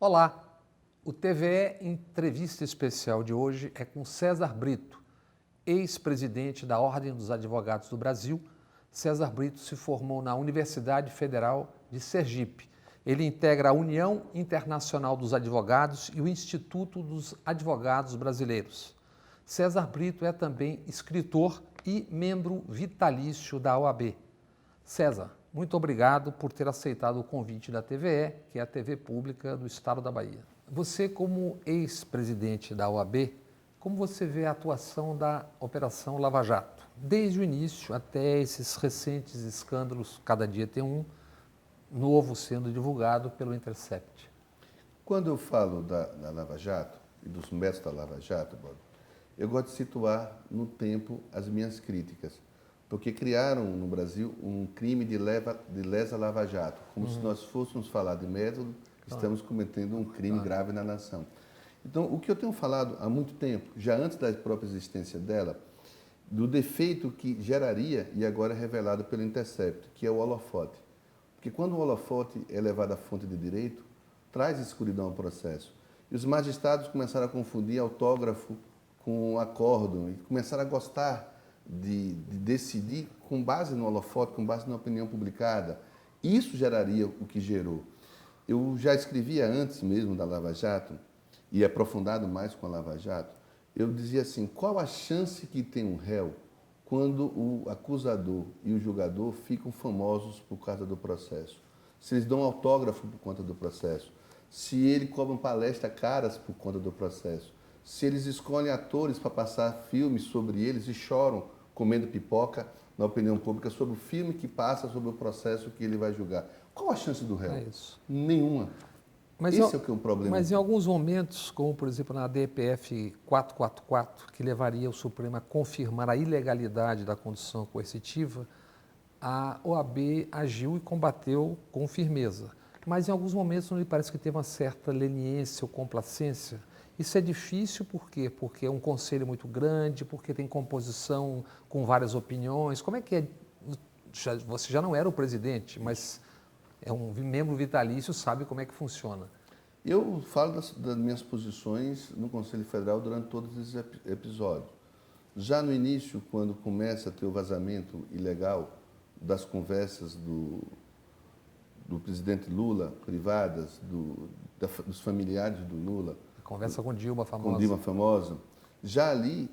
Olá, o TVE Entrevista Especial de hoje é com César Brito, ex-presidente da Ordem dos Advogados do Brasil. César Brito se formou na Universidade Federal de Sergipe. Ele integra a União Internacional dos Advogados e o Instituto dos Advogados Brasileiros. César Brito é também escritor e membro vitalício da OAB. César, muito obrigado por ter aceitado o convite da TVE, que é a TV pública do Estado da Bahia. Você, como ex-presidente da OAB, como você vê a atuação da Operação Lava Jato? Desde o início até esses recentes escândalos, cada dia tem um novo sendo divulgado pelo Intercept. Quando eu falo da Lava Jato e dos métodos da Lava Jato, eu gosto de situar no tempo as minhas críticas, porque criaram no Brasil um crime de lesa Lava Jato, como se nós fôssemos falar de método, estamos cometendo um crime grave na nação. Então, o que eu tenho falado há muito tempo, já antes da própria existência dela, do defeito que geraria e agora é revelado pelo Intercept, que é o holofote. Porque quando o holofote é levado à fonte de direito, traz escuridão ao processo. E os magistrados começaram a confundir autógrafo com acórdão e começaram a gostar de decidir com base no holofote, com base na opinião publicada. Isso geraria o que gerou. Eu já escrevia antes mesmo da Lava Jato, e aprofundado mais com a Lava Jato, eu dizia assim, qual a chance que tem um réu quando o acusador e o julgador ficam famosos por causa do processo? Se eles dão autógrafo por conta do processo, se eles cobram palestras caras por conta do processo, se eles escolhem atores para passar filmes sobre eles e choram comendo pipoca na opinião pública sobre o filme que passa sobre o processo que ele vai julgar. Qual a chance do réu? É isso. Nenhuma. Esse é o que é o problema. Mas em alguns momentos, como por exemplo na DPF 444, que levaria o Supremo a confirmar a ilegalidade da condução coercitiva, a OAB agiu e combateu com firmeza. Mas em alguns momentos não lhe parece que teve uma certa leniência ou complacência. Isso é difícil por quê? Porque é um conselho muito grande, porque tem composição com várias opiniões. Como é que é? Você já não era o presidente, mas é um membro vitalício, sabe como é que funciona. Eu falo das minhas posições no Conselho Federal durante todos esses episódios. Já no início, quando começa a ter o vazamento ilegal das conversas do presidente Lula, privadas, dos familiares do Lula, Conversa com Dilma famosa. Com Dilma famosa. Já ali,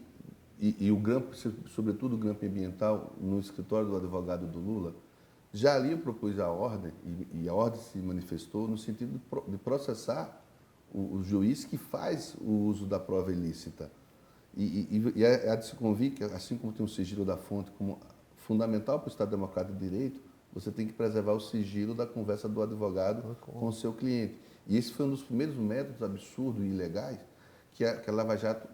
e o grampo, sobretudo o grampo ambiental, no escritório do advogado do Lula, já ali eu propus a ordem, e a ordem se manifestou no sentido de processar o juiz que faz o uso da prova ilícita. E é de se convir que, assim como tem o sigilo da fonte como fundamental para o Estado Democrático de Direito, você tem que preservar o sigilo da conversa do advogado com o seu cliente. E esse foi um dos primeiros métodos absurdos e ilegais que a Lava Jato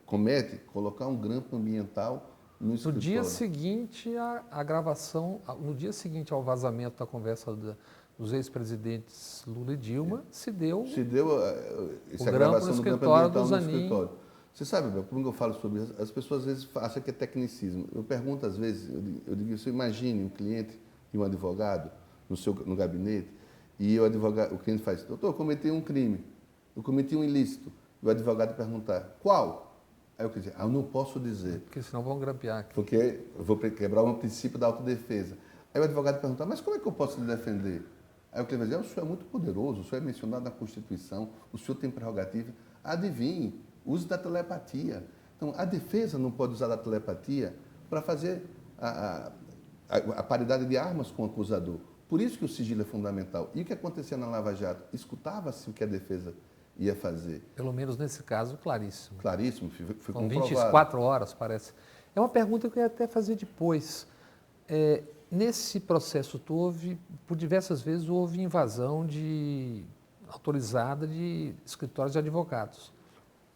comete, colocar um grampo ambiental no escritório. No dia seguinte à gravação, no dia seguinte ao vazamento da conversa dos ex-presidentes Lula e Dilma, se deu essa gravação do grampo ambiental no Zanin. escritório. Você sabe, como eu falo sobre isso, as pessoas às vezes acham que é tecnicismo. Eu pergunto às vezes, eu digo, você imagine um cliente e um advogado no gabinete, e o cliente faz, doutor, eu cometi um crime, eu cometi um ilícito. E o advogado perguntar, qual? Aí eu dizer, eu não posso dizer. Porque senão vão grampear aqui. Porque eu vou quebrar um princípio da autodefesa. Aí o advogado perguntar, mas como é que eu posso lhe defender? Aí o cliente vai dizer, o senhor é muito poderoso, o senhor é mencionado na Constituição, o senhor tem prerrogativa. Adivinhe, use da telepatia. Então, a defesa não pode usar da telepatia para fazer a paridade de armas com o acusador. Por isso que o sigilo é fundamental. E o que acontecia na Lava Jato? Escutava-se o que a defesa ia fazer. Pelo menos nesse caso, claríssimo. Claríssimo, foi Com comprovado. 24 horas, parece. É uma pergunta que eu ia até fazer depois. Nesse processo por diversas vezes, houve invasão autorizada de escritórios de advogados.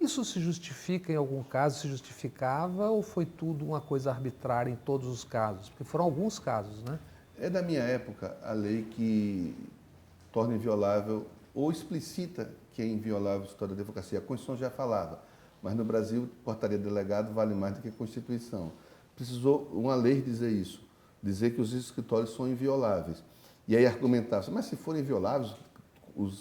Isso se justifica em algum caso, se justificava ou foi tudo uma coisa arbitrária em todos os casos? Porque foram alguns casos, né? É da minha época a lei que torna inviolável ou explicita que é inviolável o escritório de advocacia. A Constituição já falava, mas no Brasil, portaria de delegado vale mais do que a Constituição. Precisou uma lei dizer isso, dizer que os escritórios são invioláveis. E aí argumentar, mas se forem invioláveis,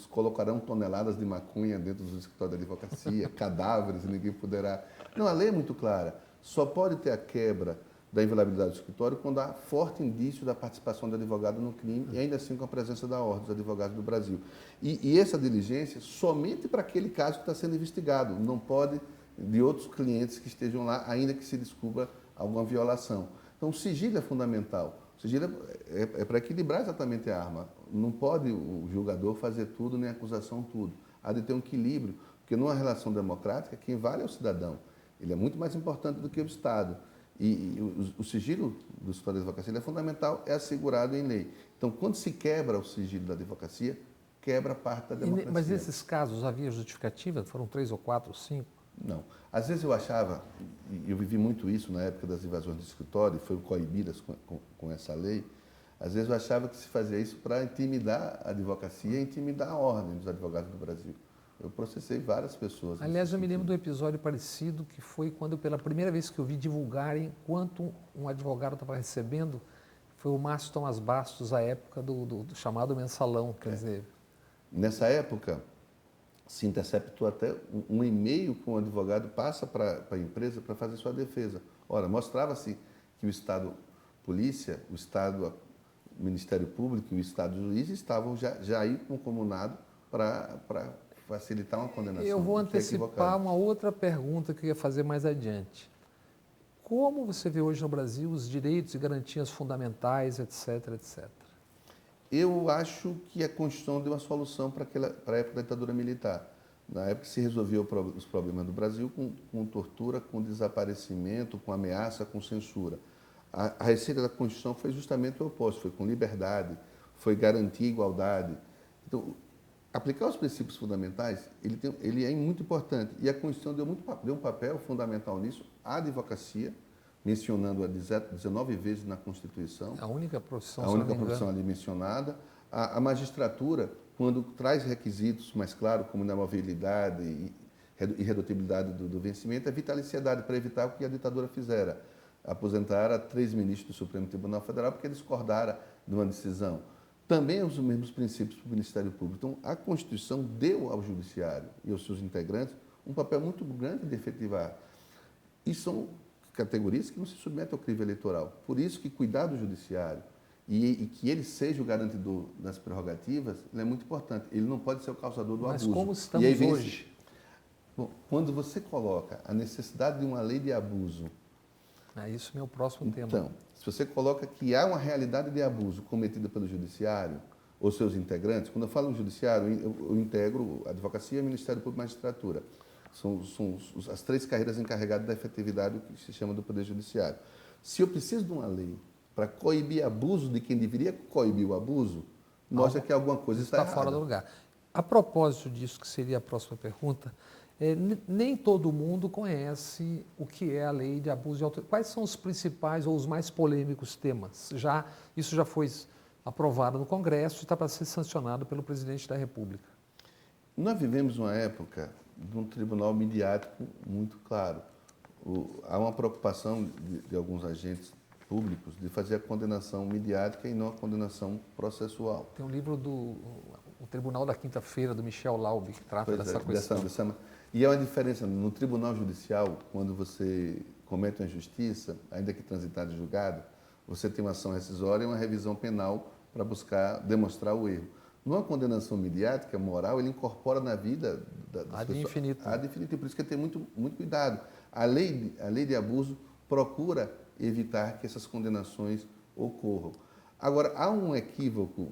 colocarão toneladas de maconha dentro dos escritórios de advocacia, cadáveres, e ninguém poderá... Não, a lei é muito clara. Só pode ter a quebra da inviolabilidade do escritório quando há forte indício da participação do advogado no crime e ainda assim com a presença da Ordem dos Advogados do Brasil. E essa diligência somente para aquele caso que está sendo investigado. Não pode de outros clientes que estejam lá, ainda que se descubra alguma violação. Então, o sigilo é fundamental. O sigilo é para equilibrar exatamente a arma. Não pode o julgador fazer tudo, nem a acusação tudo. Há de ter um equilíbrio, porque numa relação democrática, quem vale é o cidadão. Ele é muito mais importante do que o Estado. E o sigilo do escritório de advocacia é fundamental, é assegurado em lei. Então, quando se quebra o sigilo da advocacia, quebra parte da democracia. Mas nesses casos havia justificativa? Foram 3 ou 4 ou 5? Não. Às vezes eu achava, e eu vivi muito isso na época das invasões do escritório, e foi coibidas com essa lei, às vezes eu achava que se fazia isso para intimidar a advocacia e intimidar a ordem dos advogados do Brasil. Eu processei várias pessoas. Aliás, eu me lembro de um episódio parecido, que foi quando, pela primeira vez que eu vi divulgarem quanto um advogado estava recebendo, foi o Márcio Tomás Bastos, à época do chamado mensalão. Quer dizer... Nessa época, se interceptou até um e-mail que um advogado passa para a empresa para fazer sua defesa. Ora, mostrava-se que o Estado Polícia, o Estado Ministério Público e o Estado Juiz estavam já aí concomunados para facilitar uma condenação. Eu vou antecipar uma outra pergunta que eu ia fazer mais adiante. Como você vê hoje no Brasil os direitos e garantias fundamentais, etc., etc.? Eu acho que a Constituição deu uma solução para a época da ditadura militar. Na época se resolveu os problemas do Brasil com tortura, com desaparecimento, com ameaça, com censura. A receita da Constituição foi justamente o oposto, foi com liberdade, foi garantir igualdade. Então, aplicar os princípios fundamentais, ele é muito importante. E a Constituição deu um papel fundamental nisso, à advocacia, mencionando-a 19 vezes na Constituição. A única profissão, ali mencionada. A magistratura, quando traz requisitos mais claros, como inamovibilidade e irredutibilidade do vencimento, é vitaliciedade, para evitar o que a ditadura fizera. Aposentara 3 ministros do Supremo Tribunal Federal porque discordaram de uma decisão. Também os mesmos princípios para o Ministério Público. Então, a Constituição deu ao Judiciário e aos seus integrantes um papel muito grande de efetivar. E são categorias que não se submetem ao crivo eleitoral. Por isso que cuidar do Judiciário e que ele seja o garantidor das prerrogativas, ele é muito importante. Ele não pode ser o causador do abuso. Mas como estamos hoje? Bom, quando você coloca a necessidade de uma lei de abuso... Isso é meu próximo tema. Então, se você coloca que há uma realidade de abuso cometida pelo Judiciário ou seus integrantes, quando eu falo no Judiciário, eu integro a Advocacia, Ministério Público e Magistratura. São as 3 carreiras encarregadas da efetividade, o que se chama do Poder Judiciário. Se eu preciso de uma lei para coibir abuso de quem deveria coibir o abuso, mostra que alguma coisa está errada. Fora do lugar. A propósito disso, que seria a próxima pergunta, nem todo mundo conhece o que é a lei de abuso de autoridade. Quais são os principais ou os mais polêmicos temas? Isso já foi aprovado no Congresso e está para ser sancionado pelo presidente da República. Nós vivemos uma época de um tribunal midiático muito claro. Há uma preocupação de alguns agentes públicos de fazer a condenação midiática e não a condenação processual. Tem um livro o Tribunal da Quinta-feira, do Michel Laub, que trata dessa questão. E há uma diferença no Tribunal Judicial, quando você comete uma injustiça, ainda que transitada em julgado, você tem uma ação rescisória e uma revisão penal para buscar demonstrar o erro. Numa condenação midiática, moral, ele incorpora na vida das pessoas. Ad infinito. Ad infinito. Por isso que tem muito cuidado. A lei de abuso procura evitar que essas condenações ocorram. Agora, há um equívoco,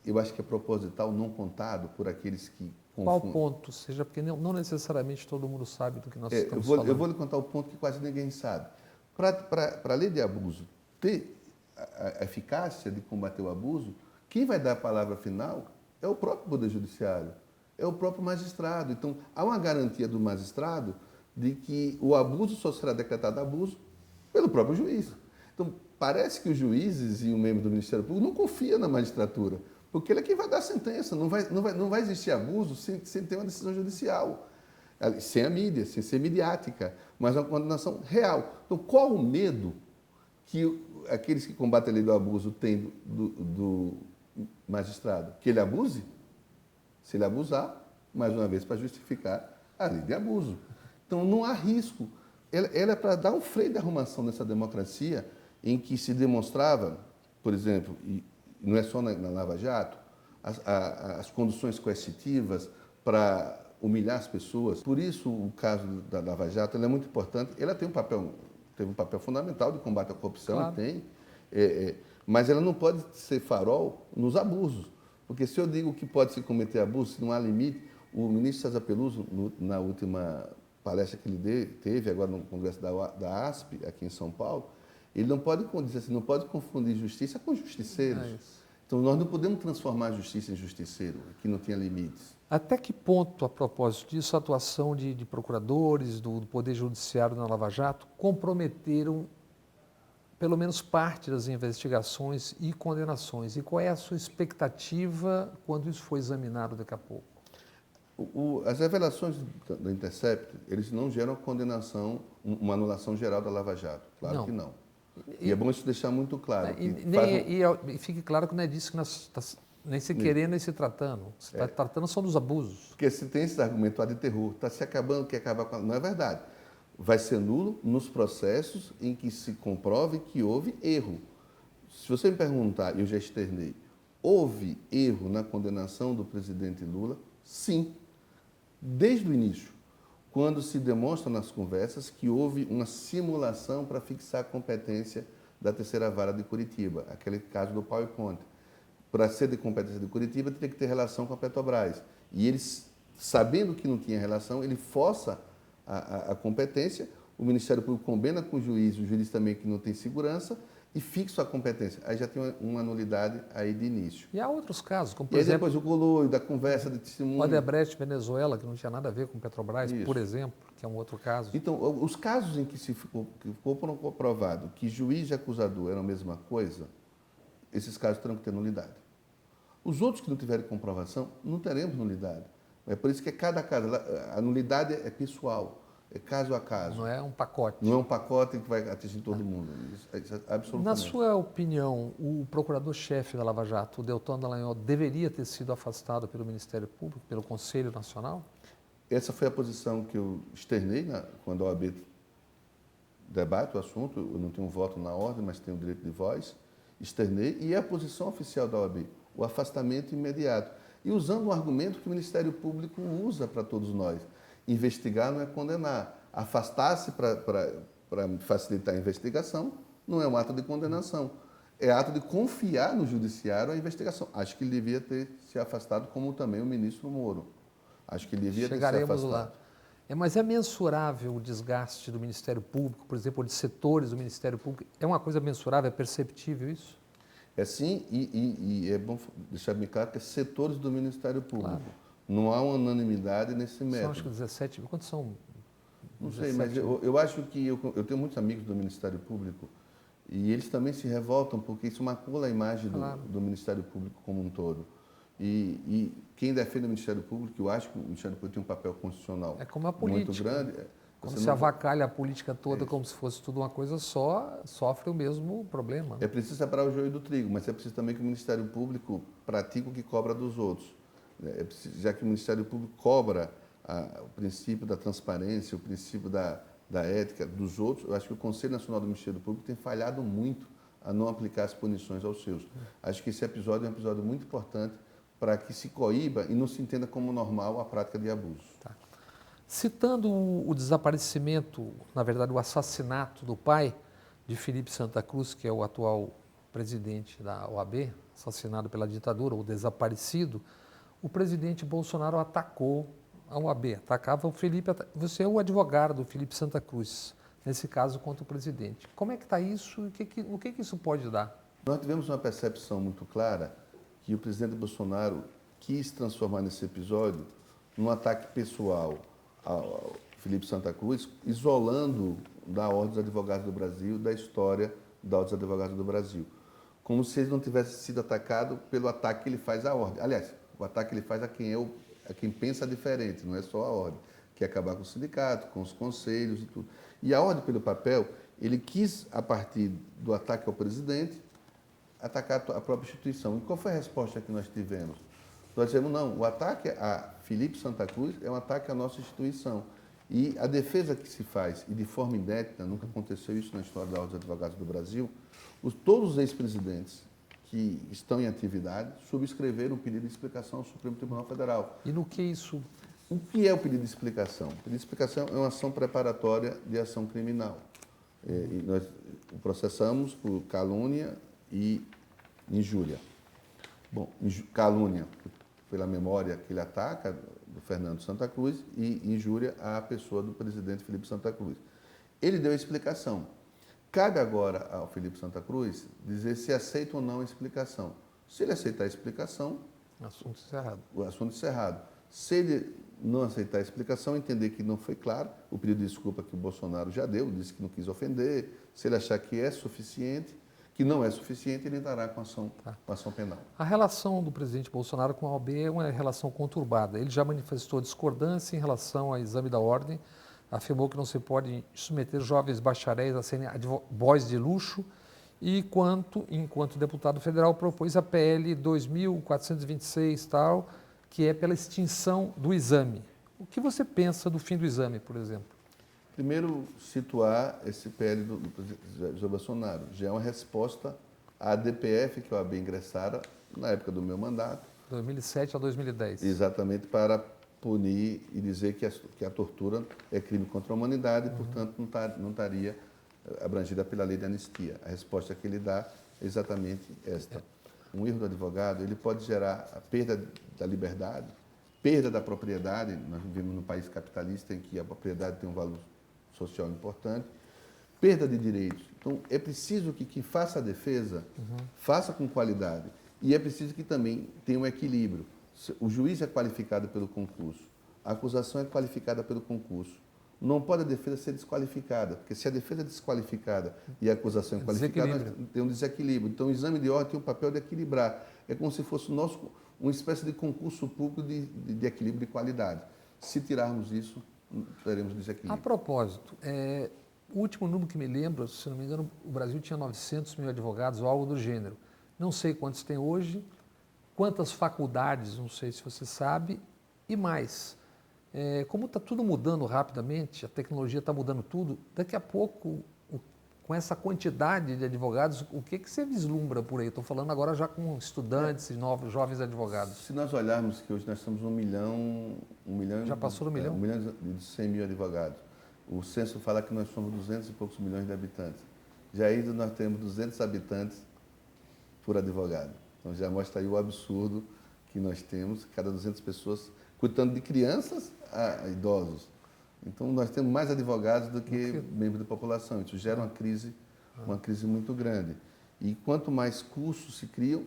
eu acho que é proposital, não contado por aqueles que confundem. Qual ponto? Seja, porque não necessariamente todo mundo sabe do que nós estamos falando. Eu vou lhe contar o ponto que quase ninguém sabe. Para a lei de abuso ter a eficácia de combater o abuso, quem vai dar a palavra final é o próprio Poder Judiciário, é o próprio magistrado. Então, há uma garantia do magistrado de que o abuso só será decretado abuso pelo próprio juiz. Então, parece que os juízes e o membro do Ministério Público não confiam na magistratura, porque ele é quem vai dar a sentença. Não vai existir abuso sem ter uma decisão judicial, sem a mídia, sem ser midiática, mas uma condenação real. Então, qual o medo que aqueles que combatem a lei do abuso têm do magistrado? Que ele abuse? se ele abusar, mais uma vez para justificar a lei de abuso. Então não há risco. Ela é para dar um freio de arrumação nessa democracia em que se demonstrava, por exemplo, e não é só na Lava Jato, as conduções coercitivas para humilhar as pessoas. Por isso, o caso da Lava Jato é muito importante. Ela teve um papel fundamental de combate à corrupção, claro. Mas ela não pode ser farol nos abusos. Porque se eu digo que pode se cometer abuso, se não há limite, o ministro César Peluso, na última palestra que ele teve agora no congresso da ASP, aqui em São Paulo, ele não pode dizer assim, não pode confundir justiça com justiceiros. Então, nós não podemos transformar a justiça em justiceiro, que não tenha limites. Até que ponto, a propósito disso, a atuação de procuradores, do Poder Judiciário na Lava Jato, comprometeram pelo menos parte das investigações e condenações? E qual é a sua expectativa quando isso for examinado daqui a pouco? As revelações do Intercept, eles não geram condenação, uma anulação geral da Lava Jato. Claro que não. E é bom isso deixar muito claro. E fique claro que não é disso que nós nem se querendo nem se tratando. Se está tratando só dos abusos. Porque se tem esse argumento de terror, está se acabando, quer acabar com... Não é verdade. Vai ser nulo nos processos em que se comprove que houve erro. Se você me perguntar, eu já externei, houve erro na condenação do presidente Lula? Sim. Desde o início, quando se demonstra nas conversas que houve uma simulação para fixar a competência da terceira vara de Curitiba, aquele caso do pau e ponte. Para ser de competência de Curitiba, teria que ter relação com a Petrobras. E eles, sabendo que não tinha relação, ele força a competência, o Ministério Público combina com o juiz também que não tem segurança, e fixa a competência. Aí já tem uma nulidade aí de início. E há outros casos, como por exemplo... depois o coloio da conversa de testemunho. Odebrecht, Venezuela, que não tinha nada a ver com Petrobras, por exemplo, que é um outro caso. Então, os casos em que ficou comprovado que juiz e acusador eram a mesma coisa, esses casos terão que ter nulidade. Os outros que não tiverem comprovação, não teremos nulidade. É por isso que cada caso, a nulidade é pessoal. É caso a caso. Não é um pacote. Não é um pacote que vai atingir todo mundo. Isso é absolutamente. Na sua opinião, o procurador-chefe da Lava Jato, o Deltan Dallagnol, deveria ter sido afastado pelo Ministério Público, pelo Conselho Nacional? Essa foi a posição que eu externei quando a OAB debate o assunto. Eu não tenho voto na ordem, mas tenho direito de voz. Externei, e é a posição oficial da OAB, o afastamento imediato. E usando um argumento que o Ministério Público usa para todos nós. Investigar não é condenar. Afastar-se para facilitar a investigação não é um ato de condenação. É ato de confiar no judiciário a investigação. Acho que ele devia ter se afastado, como também o ministro Moro. Acho que ele devia ter se afastado. Lá. Mas é mensurável o desgaste do Ministério Público, por exemplo, de setores do Ministério Público? É uma coisa mensurável, é perceptível isso? É sim, e é bom deixar bem claro que é setores do Ministério Público. Claro. Não há uma unanimidade nesse método. São acho que 17, quantos são? Não sei, mas eu acho que eu tenho muitos amigos do Ministério Público e eles também se revoltam porque isso macula a imagem do Ministério Público como um todo. E quem defende o Ministério Público, eu acho que o Ministério Público tem um papel constitucional muito grande. Quando se avacalha a política toda como se fosse tudo uma coisa só, sofre o mesmo problema. É preciso separar o joio do trigo, mas é preciso também que o Ministério Público pratique o que cobra dos outros. Já que o Ministério Público cobra o princípio da transparência, o princípio da ética dos outros, eu acho que o Conselho Nacional do Ministério Público tem falhado muito a não aplicar as punições aos seus. Acho que esse episódio é um episódio muito importante para que se coíba e não se entenda como normal a prática de abuso. Tá. Citando o desaparecimento, na verdade o assassinato do pai de Felipe Santa Cruz, que é o atual presidente da OAB, assassinado pela ditadura ou desaparecido, o presidente Bolsonaro atacou a OAB, atacava o Felipe. Você é o advogado do Felipe Santa Cruz, nesse caso contra o presidente. Como é que está isso e o que isso pode dar? Nós tivemos uma percepção muito clara que o presidente Bolsonaro quis transformar nesse episódio num ataque pessoal ao Felipe Santa Cruz, isolando da Ordem dos Advogados do Brasil, da história da Ordem dos Advogados do Brasil. Como se ele não tivesse sido atacado pelo ataque que ele faz à Ordem. Aliás, o ataque que ele faz a quem pensa diferente, não é só a Ordem, que é acabar com o sindicato, com os conselhos e tudo. E a Ordem, pelo papel, ele quis, a partir do ataque ao presidente, atacar a própria instituição. E qual foi a resposta que nós tivemos? Nós dizemos, não, o ataque a Felipe Santa Cruz é um ataque à nossa instituição. E a defesa que se faz, e de forma inédita, nunca aconteceu isso na história da Ordem dos Advogados do Brasil, todos os ex-presidentes que estão em atividade subscreveram um pedido de explicação ao Supremo Tribunal Federal. E no que isso? O que é o pedido de explicação? O pedido de explicação é uma ação preparatória de ação criminal. E nós o processamos por calúnia e injúria. Bom, calúnia pela memória que ele ataca, do Fernando Santa Cruz, e injúria à pessoa do presidente Felipe Santa Cruz. Ele deu a explicação. Cabe agora ao Felipe Santa Cruz dizer se aceita ou não a explicação. Se ele aceitar a explicação, Assunto encerrado. o assunto encerrado. Se ele não aceitar a explicação, entender que não foi claro, o pedido de desculpa que o Bolsonaro já deu, disse que não quis ofender, se ele achar que é suficiente, que não é suficiente, ele entrará com ação penal. A relação do presidente Bolsonaro com a OAB é uma relação conturbada. Ele já manifestou discordância em relação ao exame da ordem, afirmou que não se pode submeter jovens bacharéis a serem boys de luxo e, enquanto deputado federal, propôs a PL 2426, tal, que é pela extinção do exame. O que você pensa do fim do exame, por exemplo? Primeiro, situar esse PL do presidente Bolsonaro. Já é uma resposta à DPF que a OAB ingressara na época do meu mandato. 2007 a 2010. Exatamente para punir e dizer que a tortura é crime contra a humanidade e, portanto, não estaria abrangida pela lei de anistia. A resposta que ele dá é exatamente esta. Um erro do advogado, ele pode gerar a perda da liberdade, perda da propriedade. Nós vivemos num país capitalista em que a propriedade tem um valor social importante, perda de direitos. Então, é preciso que quem faça a defesa faça com qualidade e é preciso que também tenha um equilíbrio. O juiz é qualificado pelo concurso, a acusação é qualificada pelo concurso. Não pode a defesa ser desqualificada, porque se a defesa é desqualificada e a acusação é qualificada, tem um desequilíbrio. Então, o exame de ordem tem o papel de equilibrar. É como se fosse uma espécie de concurso público de equilíbrio de qualidade. Se tirarmos isso, teremos desequilíbrio. A propósito, o último número que me lembro, se não me engano, o Brasil tinha 900 mil advogados ou algo do gênero. Não sei quantos tem hoje, quantas faculdades, não sei se você sabe, e mais. Como está tudo mudando rapidamente, a tecnologia está mudando tudo, daqui a pouco, com essa quantidade de advogados, o que você vislumbra por aí? Estou falando agora já com estudantes e novos, jovens advogados. Se nós olharmos que hoje nós estamos 1 milhão... Já passou do milhão? 1 milhão e 100 mil advogados. O censo fala que nós somos 200 e poucos milhões de habitantes. Já aí nós temos 200 habitantes por advogado. Então já mostra aí o absurdo que nós temos, cada 200 pessoas, cuidando de crianças a idosos. Então nós temos mais advogados do que membros da população. Isso gera uma crise muito grande. E quanto mais cursos se criam,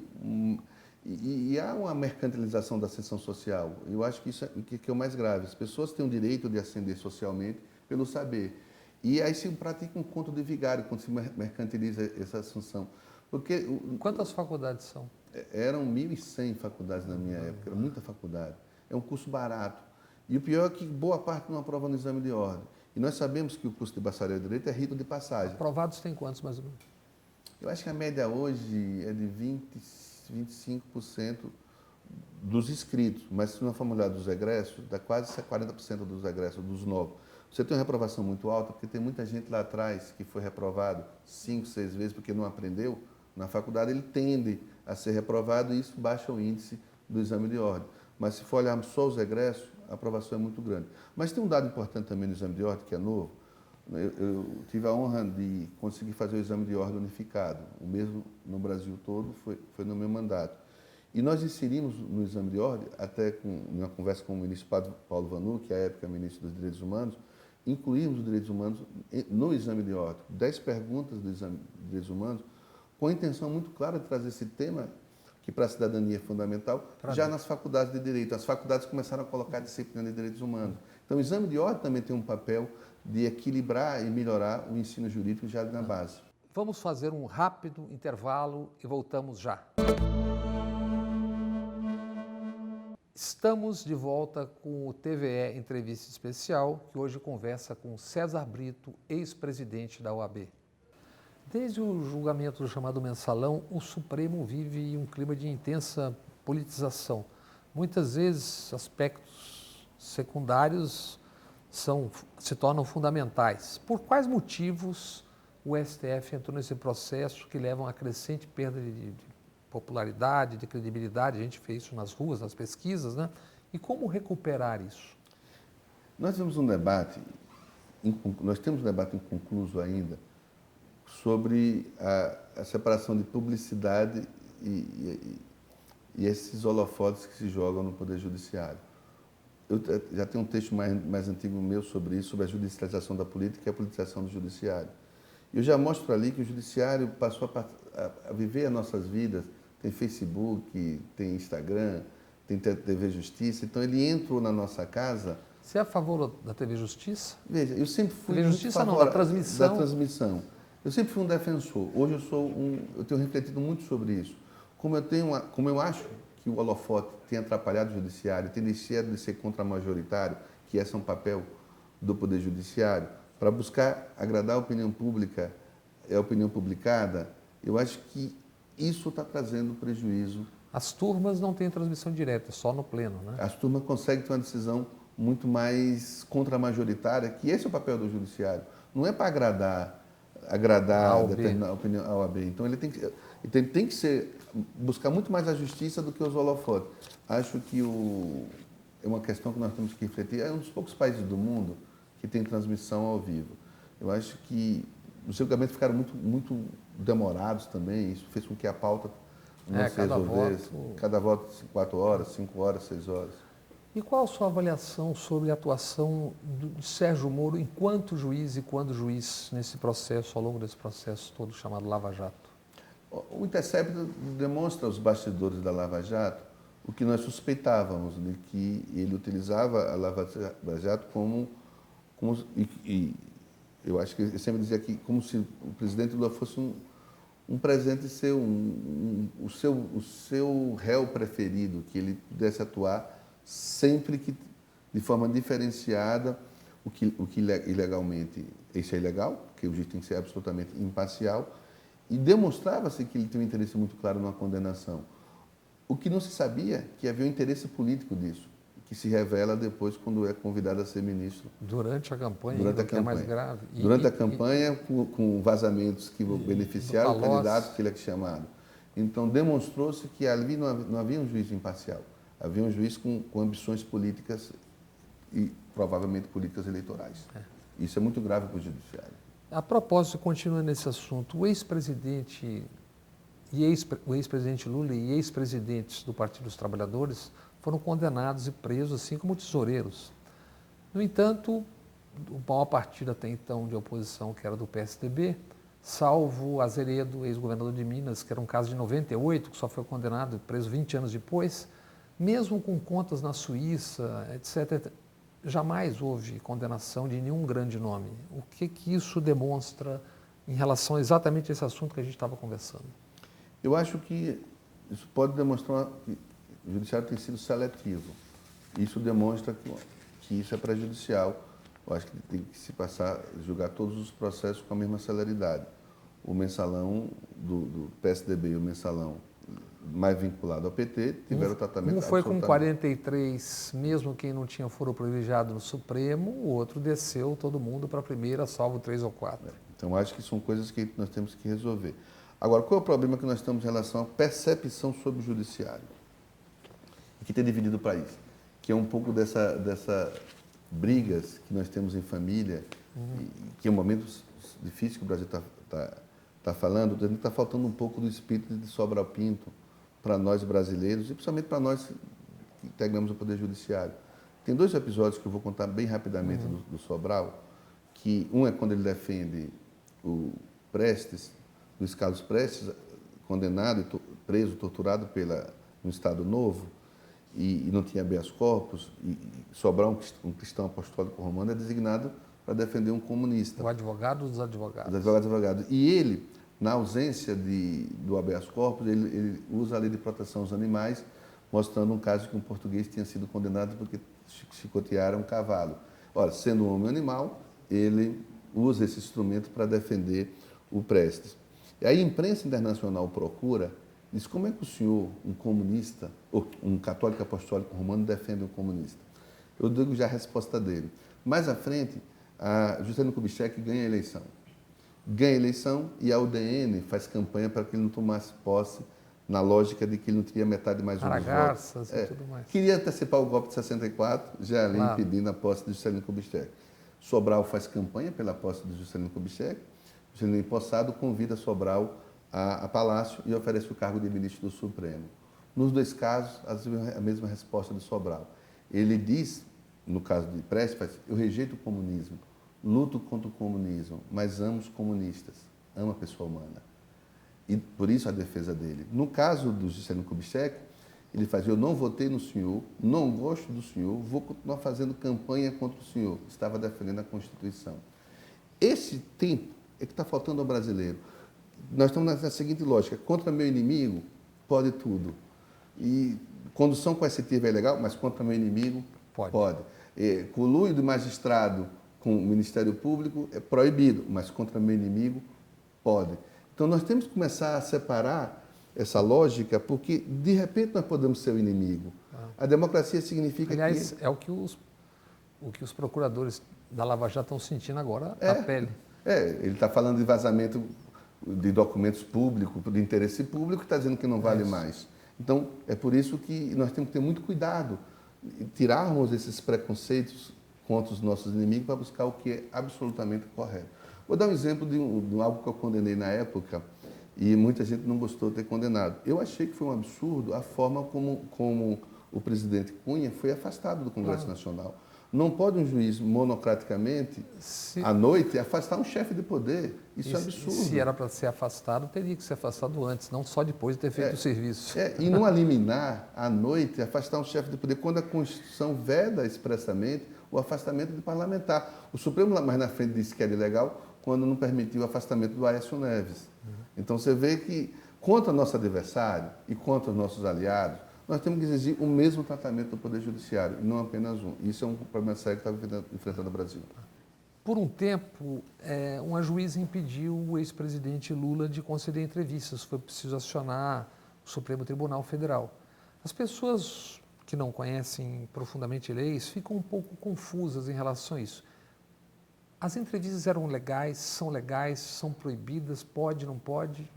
e há uma mercantilização da ascensão social. Eu acho que isso é o mais grave. As pessoas têm o direito de ascender socialmente pelo saber. E aí se pratica um conto de vigário quando se mercantiliza essa ascensão. Porque quantas faculdades são? Eram 1.100 faculdades na minha época, era muita faculdade. É um curso barato. E o pior é que boa parte não aprova no exame de ordem. E nós sabemos que o curso de bacharel em Direito é rito de passagem. Aprovados tem quantos mais ou menos? Eu acho que a média hoje é de 25% dos inscritos, mas se não formar dos egressos, dá quase 40% dos egressos, dos novos. Você tem uma reprovação muito alta, porque tem muita gente lá atrás que foi reprovado 5, 6 vezes porque não aprendeu. Na faculdade ele tende a ser reprovado e isso baixa o índice do exame de ordem. Mas se for olharmos só os egressos, a aprovação é muito grande. Mas tem um dado importante também no exame de ordem, que é novo. Eu tive a honra de conseguir fazer o exame de ordem unificado. O mesmo no Brasil todo foi no meu mandato. E nós inserimos no exame de ordem, até numa conversa com o ministro Paulo Vanucchi, que à época ministro dos Direitos Humanos, incluímos os direitos humanos no exame de ordem. 10 perguntas do exame de direitos humanos, com a intenção muito clara de trazer esse tema, que para a cidadania é fundamental, já nas faculdades de Direito. As faculdades começaram a colocar a disciplina de Direitos Humanos. Então, o exame de ordem também tem um papel de equilibrar e melhorar o ensino jurídico já na base. Vamos fazer um rápido intervalo e voltamos já. Estamos de volta com o TVE Entrevista Especial, que hoje conversa com César Brito, ex-presidente da OAB. Desde o julgamento chamado Mensalão, o Supremo vive um clima de intensa politização. muitas vezes aspectos secundários se tornam fundamentais. Por quais motivos o STF entrou nesse processo que leva a uma crescente perda de popularidade, de credibilidade? A gente fez isso nas ruas, nas pesquisas, né? E como recuperar isso? Nós temos um debate inconcluso ainda sobre a separação de publicidade e esses holofotes que se jogam no Poder Judiciário. Eu já tenho um texto mais antigo meu sobre isso, sobre a judicialização da política e a politização do Judiciário. Eu já mostro ali que o Judiciário passou a viver as nossas vidas, tem Facebook, tem Instagram, tem TV Justiça, então ele entrou na nossa casa. Você é a favor da TV Justiça? Veja, eu sempre fui TV Justiça não, da transmissão. Da transmissão. Eu sempre fui um defensor. Hoje eu tenho refletido muito sobre isso. Como eu acho que o holofote tem atrapalhado o judiciário, tem deixado de ser contra-majoritário, que esse é um papel do Poder Judiciário, para buscar agradar a opinião pública, a opinião publicada, eu acho que isso está trazendo prejuízo. As turmas não têm transmissão direta, só no pleno, né? As turmas conseguem ter uma decisão muito mais contra-majoritária, que esse é o papel do Judiciário. Não é para agradar determinada opinião à OAB. Então ele tem que buscar muito mais a justiça do que os holofotes. Acho que é uma questão que nós temos que refletir. É um dos poucos países do mundo que tem transmissão ao vivo. Eu acho que os julgamentos ficaram muito demorados também. Isso fez com que a pauta não se resolvesse. Cada voto 4 horas, 5 horas, 6 horas. E qual a sua avaliação sobre a atuação de Sérgio Moro enquanto juiz e quando juiz nesse processo, ao longo desse processo todo chamado Lava Jato? O Intercept demonstra aos bastidores da Lava Jato o que nós suspeitávamos, de que ele utilizava a Lava Jato como e eu acho que ele sempre dizia que como se o presidente Lula fosse um presente seu, o seu réu preferido, que ele pudesse atuar sempre que de forma diferenciada, o que ilegalmente, isso é ilegal, porque o juiz tem que ser absolutamente imparcial, e demonstrava-se que ele tinha um interesse muito claro numa condenação. O que não se sabia, que havia um interesse político disso, que se revela depois quando é convidado a ser ministro. Durante a campanha, que é mais grave. Durante a campanha, com vazamentos que beneficiaram o candidato que ele é chamado. Então, demonstrou-se que ali não havia um juiz imparcial. Havia um juiz com ambições políticas e provavelmente políticas eleitorais. Isso é muito grave para o judiciário. A propósito, continuando nesse assunto, o ex-presidente Lula e ex-presidentes do Partido dos Trabalhadores foram condenados e presos, assim como tesoureiros. No entanto, o maior partido até então de oposição, que era do PSDB, salvo Azeredo, ex-governador de Minas, que era um caso de 98, que só foi condenado e preso 20 anos depois, mesmo com contas na Suíça, etc., jamais houve condenação de nenhum grande nome. O que isso demonstra em relação a exatamente esse assunto que a gente estava conversando? Eu acho que isso pode demonstrar que o judiciário tem sido seletivo. Isso demonstra que isso é prejudicial. Eu acho que tem que se passar a julgar todos os processos com a mesma celeridade. O mensalão do PSDB e o mensalão mais vinculado ao PT tiveram tratamento foi com 43, mesmo quem não tinha foro privilegiado no Supremo, o outro desceu todo mundo para a primeira, salvo 3 ou 4. Então, acho que são coisas que nós temos que resolver. Agora, qual é o problema que nós temos em relação à percepção sobre o judiciário? Que tem dividido o país, que é um pouco dessa brigas que nós temos em família, que é um momento difícil que o Brasil está falando, está faltando um pouco do espírito de Sobral Pinto para nós brasileiros e principalmente para nós que integramos o Poder Judiciário. Tem 2 episódios que eu vou contar bem rapidamente do Sobral, que um é quando ele defende o Prestes, Luiz Carlos Prestes, condenado, preso, torturado no Estado Novo, e não tinha habeas corpus, e Sobral, um cristão apostólico romano, é designado para defender um comunista. O advogado dos advogados. Os advogados. E ele, na ausência do habeas corpus, ele usa a lei de proteção aos animais, mostrando um caso que um português tinha sido condenado porque chicotearam um cavalo. Ora, sendo um homem animal, ele usa esse instrumento para defender o Prestes. E aí a imprensa internacional procura Disse, como é que o senhor, um comunista, ou um católico apostólico romano, defende um comunista? Eu digo já a resposta dele. Mais à frente, a Juscelino Kubitschek ganha a eleição. Ganha a eleição e a UDN faz campanha para que ele não tomasse posse, na lógica de que ele não teria metade mais um dos votos. Garças e tudo mais. Queria antecipar o golpe de 64, já ali Claro. impedindo a posse de Juscelino Kubitschek. Sobral faz campanha pela posse de Juscelino Kubitschek. Juscelino empossado convida Sobral a Palácio e oferece o cargo de ministro do Supremo. Nos dois casos, a mesma resposta de Sobral. Ele diz, no caso de Prestes, eu rejeito o comunismo, luto contra o comunismo, mas amo os comunistas, amo a pessoa humana. E por isso a defesa dele. No caso do Juscelino Kubitschek, ele faz, eu não votei no senhor, não gosto do senhor, vou continuar fazendo campanha contra o senhor. Estava defendendo a Constituição. Esse tempo é que está faltando ao brasileiro. Nós estamos na seguinte lógica, contra meu inimigo, pode tudo. E condução coercitiva é legal, mas contra meu inimigo, pode. Conluio do magistrado com o Ministério Público é proibido, mas contra meu inimigo, pode. Então, nós temos que começar a separar essa lógica, porque, de repente, nós podemos ser o inimigo. A democracia significa Aliás, é o que os procuradores da Lava Jato estão sentindo agora na pele. Ele está falando de vazamento de documentos públicos, de interesse público, está dizendo que não vale mais. Então, é por isso que nós temos que ter muito cuidado, tirarmos esses preconceitos contra os nossos inimigos para buscar o que é absolutamente correto. Vou dar um exemplo de algo que eu condenei na época e muita gente não gostou de ter condenado. Eu achei que foi um absurdo a forma como o presidente Cunha foi afastado do Congresso Nacional. Não pode um juiz monocraticamente, à noite, afastar um chefe de poder. Isso é absurdo. Se era para ser afastado, teria que ser afastado antes, não só depois de ter feito o serviço. E não liminar, à noite, afastar um chefe de poder, quando a Constituição veda expressamente o afastamento de parlamentar. O Supremo, lá mais na frente, disse que era ilegal quando não permitiu o afastamento do Aécio Neves. Então, você vê que, contra nosso adversário e contra os nossos aliados, nós temos que exigir o mesmo tratamento do Poder Judiciário, e não apenas um. Isso é um problema sério que está enfrentando o Brasil. Por um tempo, uma juíza impediu o ex-presidente Lula de conceder entrevistas. Foi preciso acionar o Supremo Tribunal Federal. As pessoas que não conhecem profundamente leis ficam um pouco confusas em relação a isso. As entrevistas eram legais, são proibidas, pode, não pode?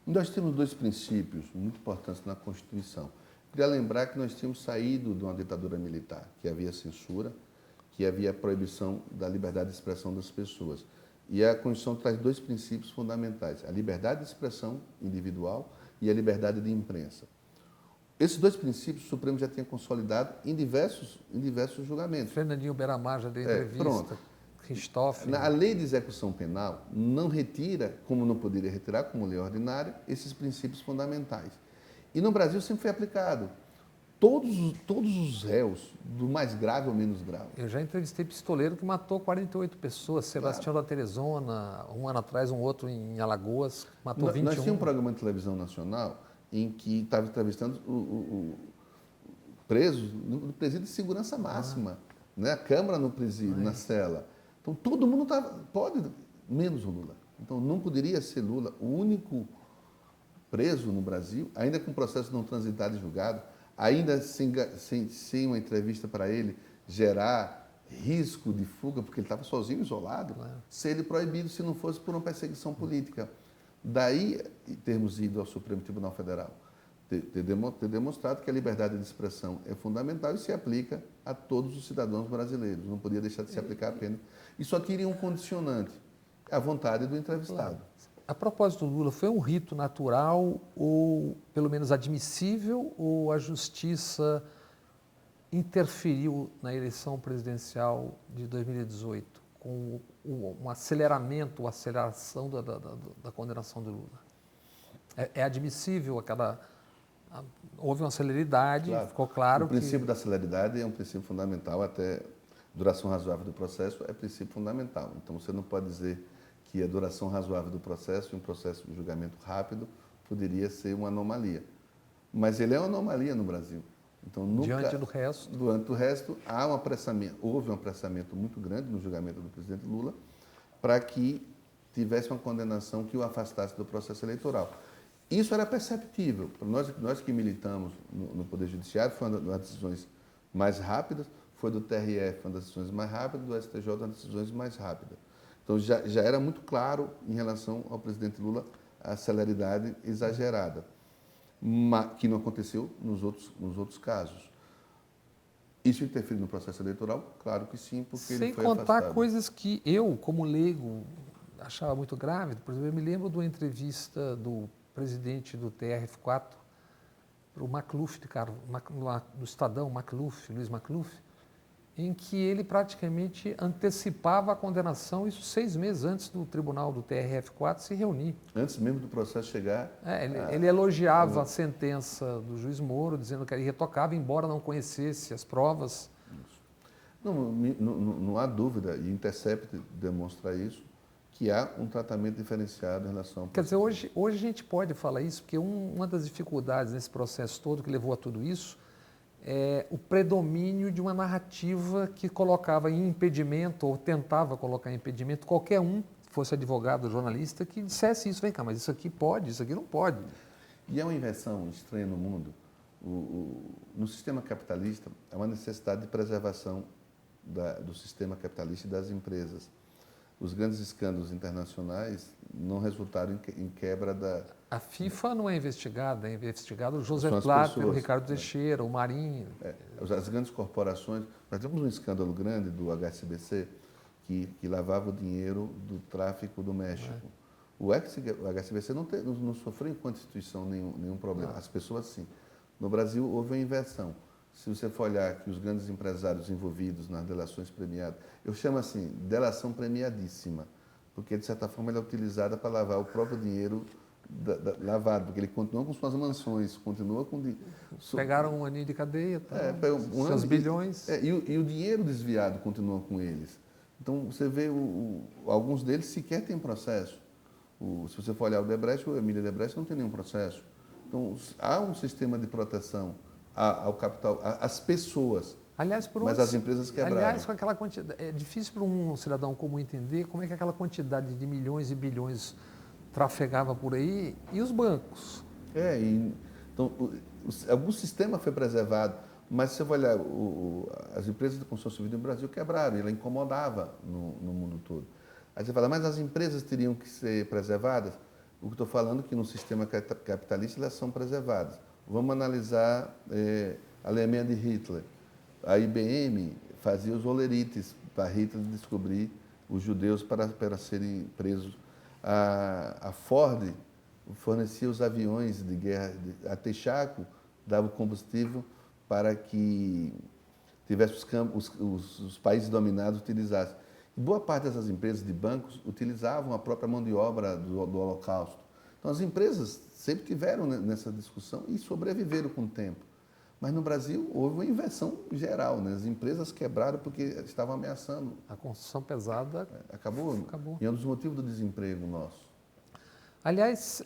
Nós temos dois princípios muito importantes na Constituição. Queria lembrar que nós tínhamos saído de uma ditadura militar, que havia censura, que havia proibição da liberdade de expressão das pessoas. E a Constituição traz dois princípios fundamentais, a liberdade de expressão individual e a liberdade de imprensa. Esses dois princípios o Supremo já tinha consolidado em diversos julgamentos. Fernandinho Beiramar já deu entrevista. Pronto. Christoff. A lei de execução penal não retira, como não poderia retirar, como lei ordinária, esses princípios fundamentais. E no Brasil sempre foi aplicado. Todos os réus, do mais grave ou menos grave. Eu já entrevistei pistoleiro que matou 48 pessoas, Sebastião da Teresona, um ano atrás, um outro em Alagoas, matou 21. Nós tínhamos um programa de televisão nacional em que estava entrevistando presos no presídio de segurança máxima, né? A Câmara no presídio, na cela. Então, todo mundo pode, menos o Lula. Então, não poderia ser Lula o único preso no Brasil, ainda com processo não transitado e julgado, ainda sem uma entrevista para ele gerar risco de fuga, porque ele estava sozinho, isolado, ser ele proibido se não fosse por uma perseguição política. Daí, termos ido ao Supremo Tribunal Federal, ter demonstrado que a liberdade de expressão é fundamental e se aplica a todos os cidadãos brasileiros. Não podia deixar de se aplicar apenas. E só teria um condicionante, a vontade do entrevistado. A propósito do Lula, foi um rito natural ou, pelo menos, admissível, ou a Justiça interferiu na eleição presidencial de 2018 com uma aceleração da condenação do Lula? É admissível houve uma celeridade, claro. Ficou claro que... O princípio da celeridade é um princípio fundamental, até duração razoável do processo é princípio fundamental. Então, você não pode dizer que a duração razoável do processo, um processo de julgamento rápido, poderia ser uma anomalia. Mas ele é uma anomalia no Brasil. Então, diante do resto? Diante do resto, houve um apressamento muito grande no julgamento do presidente Lula para que tivesse uma condenação que o afastasse do processo eleitoral. Isso era perceptível. Para nós que militamos no Poder Judiciário, foi uma das decisões mais rápidas, foi do TRF uma das decisões mais rápidas, do STJ uma das decisões mais rápidas. Então, já era muito claro em relação ao presidente Lula a celeridade exagerada, que não aconteceu nos outros casos. Isso interfere no processo eleitoral? Claro que sim, porque ele foi afastado. Sem contar coisas que eu, como leigo, achava muito grave. Por exemplo, eu me lembro de uma entrevista do presidente do TRF4 para o Macluf, do Estadão, Luiz Macluf, em que ele praticamente antecipava a condenação, isso 6 meses antes do tribunal do TRF4 se reunir. Antes mesmo do processo chegar... Ele elogiava a sentença do juiz Moro, dizendo que ele retocava, embora não conhecesse as provas. Não há dúvida, e o Intercept demonstra isso, que há um tratamento diferenciado em relação ao processo. Quer dizer, hoje a gente pode falar isso, porque uma das dificuldades nesse processo todo que levou a tudo isso é o predomínio de uma narrativa que colocava em impedimento, ou tentava colocar em impedimento, qualquer um, fosse advogado, jornalista, que dissesse isso. Vem cá, mas isso aqui pode, isso aqui não pode. E é uma inversão estranha no mundo. No sistema capitalista, há uma necessidade de preservação do sistema capitalista e das empresas. Os grandes escândalos internacionais não resultaram em quebra da... A FIFA não é investigada, é investigado o José Platter, o Ricardo Teixeira, o Marinho. As grandes corporações... Nós temos um escândalo grande do HSBC que lavava o dinheiro do tráfico do México. O HSBC não sofreu enquanto instituição nenhum problema. As pessoas sim. No Brasil houve uma inversão. Se você for olhar que os grandes empresários envolvidos nas delações premiadas, eu chamo assim, delação premiadíssima, porque de certa forma ela é utilizada para lavar o próprio dinheiro lavado, porque ele continua com suas mansões, continua com... Pegaram um aninho de cadeia, tá? Seus bilhões. E o dinheiro desviado continua com eles. Então, você vê, alguns deles sequer têm processo. Se você for olhar o Odebrecht, o Emílio Odebrecht não tem nenhum processo. Então, há um sistema de proteção ao capital, às pessoas, aliás, mas as empresas quebraram. Aliás, com aquela quantidade, é difícil para um cidadão comum entender como é que aquela quantidade de milhões e bilhões trafegava por aí e os bancos. Então, algum sistema foi preservado, mas se você for olhar, as empresas de construção civil do Brasil quebraram, e ela incomodava no mundo todo. Aí você fala, mas as empresas teriam que ser preservadas? O que estou falando é que no sistema capitalista elas são preservadas. Vamos analisar a Alemanha de Hitler. A IBM fazia os olerites para Hitler descobrir os judeus para serem presos. A Ford fornecia os aviões de guerra. A Texaco dava o combustível para que tivesse os países dominados utilizassem. E boa parte dessas empresas de bancos utilizavam a própria mão de obra do Holocausto. Então, as empresas sempre tiveram nessa discussão e sobreviveram com o tempo. Mas no Brasil houve uma inversão geral, né? As empresas quebraram porque estavam ameaçando. A construção pesada acabou. E é um dos motivos do desemprego nosso. Aliás,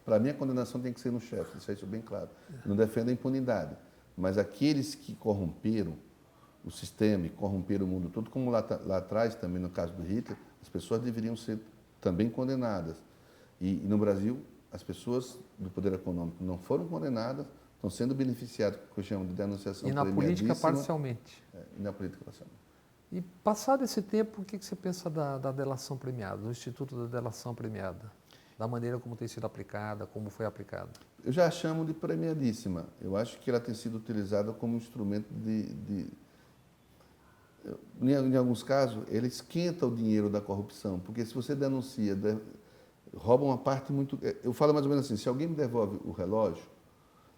para mim a condenação tem que ser no chefe, deixar isso bem claro. Não defendo a impunidade, mas aqueles que corromperam o sistema e corromperam o mundo todo, como lá atrás também no caso do Hitler, as pessoas deveriam ser também condenadas. E no Brasil, as pessoas do poder econômico não foram condenadas, estão sendo beneficiadas, que eu chamo de denunciação premiadíssima. E na política, parcialmente. E na política, parcialmente. E passado esse tempo, o que você pensa da delação premiada, do Instituto da Delação Premiada? Da maneira como tem sido aplicada, como foi aplicada? Eu já chamo de premiadíssima. Eu acho que ela tem sido utilizada como instrumento em alguns casos, ele esquenta o dinheiro da corrupção, porque se você denuncia, rouba uma parte muito... Eu falo mais ou menos assim, se alguém me devolve o relógio,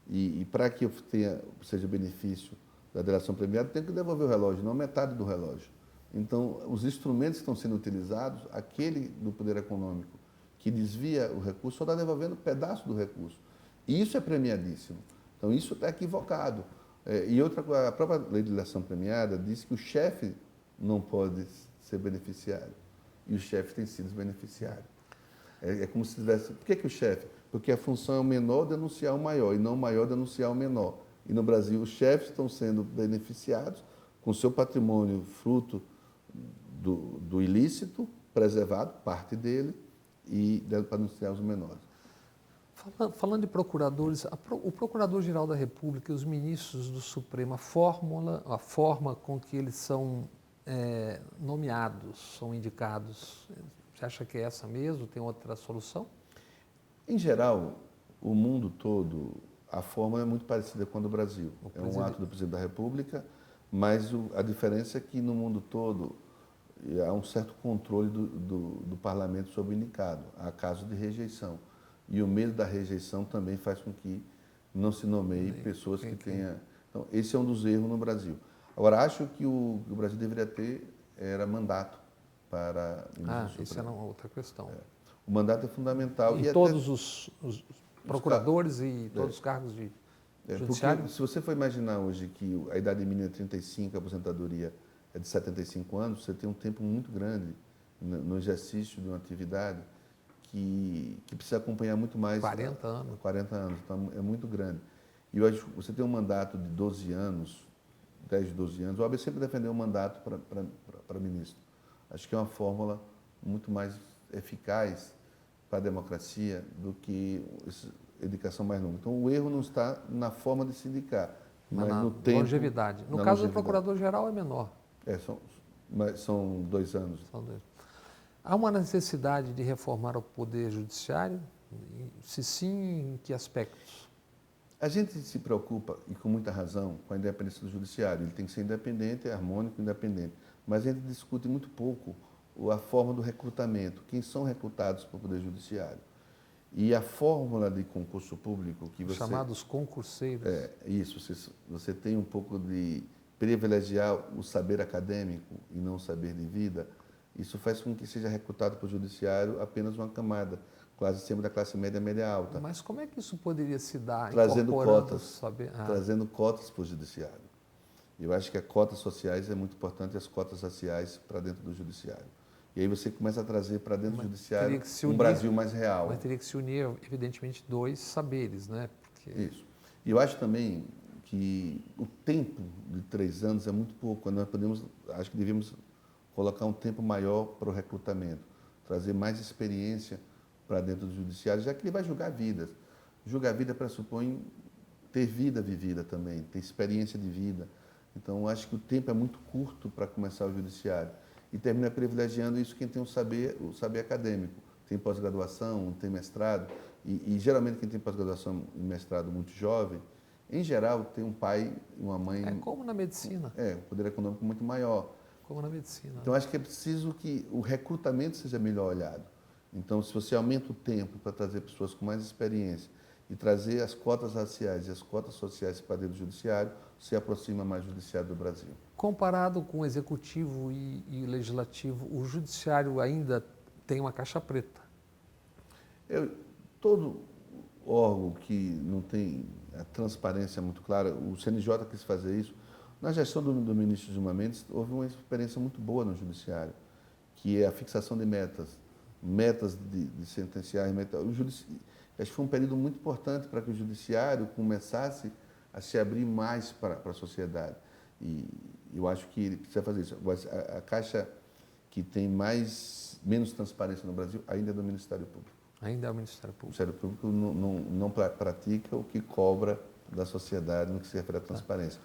e para que eu seja benefício da delação premiada, eu tenho que devolver o relógio, não metade do relógio. Então, os instrumentos que estão sendo utilizados, aquele do poder econômico que desvia o recurso, só está devolvendo um pedaço do recurso. E isso é premiadíssimo. Então, isso está equivocado. E a própria lei de delação premiada diz que o chefe não pode ser beneficiário. E o chefe tem sido beneficiário. É como se tivesse... Por que o chefe? Porque a função é o menor denunciar o maior, e não o maior denunciar o menor. E no Brasil, os chefes estão sendo beneficiados com seu patrimônio fruto do ilícito, preservado, parte dele, e para denunciar os menores. Falando de procuradores, o Procurador-Geral da República e os ministros do Supremo, a forma com que eles são nomeados, são indicados, você acha que é essa mesmo? Tem outra solução? Em geral, o mundo todo, a forma é muito parecida com a do Brasil. É um ato do presidente da República, mas a diferença é que no mundo todo há um certo controle do parlamento sobre o indicado. Há casos de rejeição. E o medo da rejeição também faz com que não se nomeie pessoas que tenham... Então, esse é um dos erros no Brasil. Agora, acho que o Brasil deveria ter mandato para ministro isso é uma outra questão. O mandato é fundamental. E todos os procuradores e todos os cargos de judiciário? Porque se você for imaginar hoje que a idade mínima é 35, a aposentadoria é de 75 anos, você tem um tempo muito grande no exercício de uma atividade que precisa acompanhar muito mais. 40 anos. 40 anos, então é muito grande. E hoje você tem um mandato de 12 anos, 10, 12 anos, o OAB sempre defendeu um mandato para ministro. Acho que é uma fórmula muito mais eficaz para a democracia do que indicação mais longa. Então, o erro não está na forma de se indicar, mas no tempo... Longevidade. No caso do Procurador-Geral é menor. São 2 anos. São 2. Há uma necessidade de reformar o Poder Judiciário? Se sim, em que aspectos? A gente se preocupa, e com muita razão, com a independência do Judiciário. Ele tem que ser independente, harmônico, independente. Mas a gente discute muito pouco a forma do recrutamento, quem são recrutados para o Poder Judiciário. E a fórmula de concurso público que você... Chamados concurseiros. Isso, você tem um pouco de privilegiar o saber acadêmico e não o saber de vida. Isso faz com que seja recrutado para o Judiciário apenas uma camada, quase sempre da classe média, média alta. Mas como é que isso poderia se dar? Trazendo cotas, trazendo cotas para o Judiciário. Eu acho que as cotas sociais é muito importante, as cotas raciais para dentro do Judiciário. E aí você começa a trazer para dentro do Judiciário um Brasil mais real. Mas teria que se unir, evidentemente, 2 saberes, né? Isso. E eu acho também que o tempo de 3 anos é muito pouco. Nós acho que devíamos colocar um tempo maior para o recrutamento, trazer mais experiência para dentro do Judiciário, já que ele vai julgar vidas. Julgar vida pressupõe ter vida vivida também, ter experiência de vida. Então, acho que o tempo é muito curto para começar o Judiciário. E termina privilegiando isso quem tem o saber acadêmico. Tem pós-graduação, tem mestrado. E geralmente quem tem pós-graduação e mestrado muito jovem, em geral, tem um pai e uma mãe... É como na medicina. Um poder econômico muito maior. Como na medicina. Então, acho que é preciso que o recrutamento seja melhor olhado. Então, se você aumenta o tempo para trazer pessoas com mais experiência e trazer as cotas raciais e as cotas sociais para dentro do Judiciário, se aproxima mais o Judiciário do Brasil. Comparado com o Executivo e o Legislativo, o Judiciário ainda tem uma caixa preta? Todo órgão que não tem a transparência muito clara, o CNJ quis fazer isso. Na gestão do ministro Gilmar Mendes, houve uma experiência muito boa no Judiciário, que é a fixação de metas de sentenciar. Acho que foi um período muito importante para que o Judiciário começasse a se abrir mais para a sociedade. E eu acho que ele precisa fazer isso. A caixa que tem menos transparência no Brasil ainda é do Ministério Público. Ainda é o Ministério Público. O Ministério Público não pratica o que cobra da sociedade no que se refere à transparência.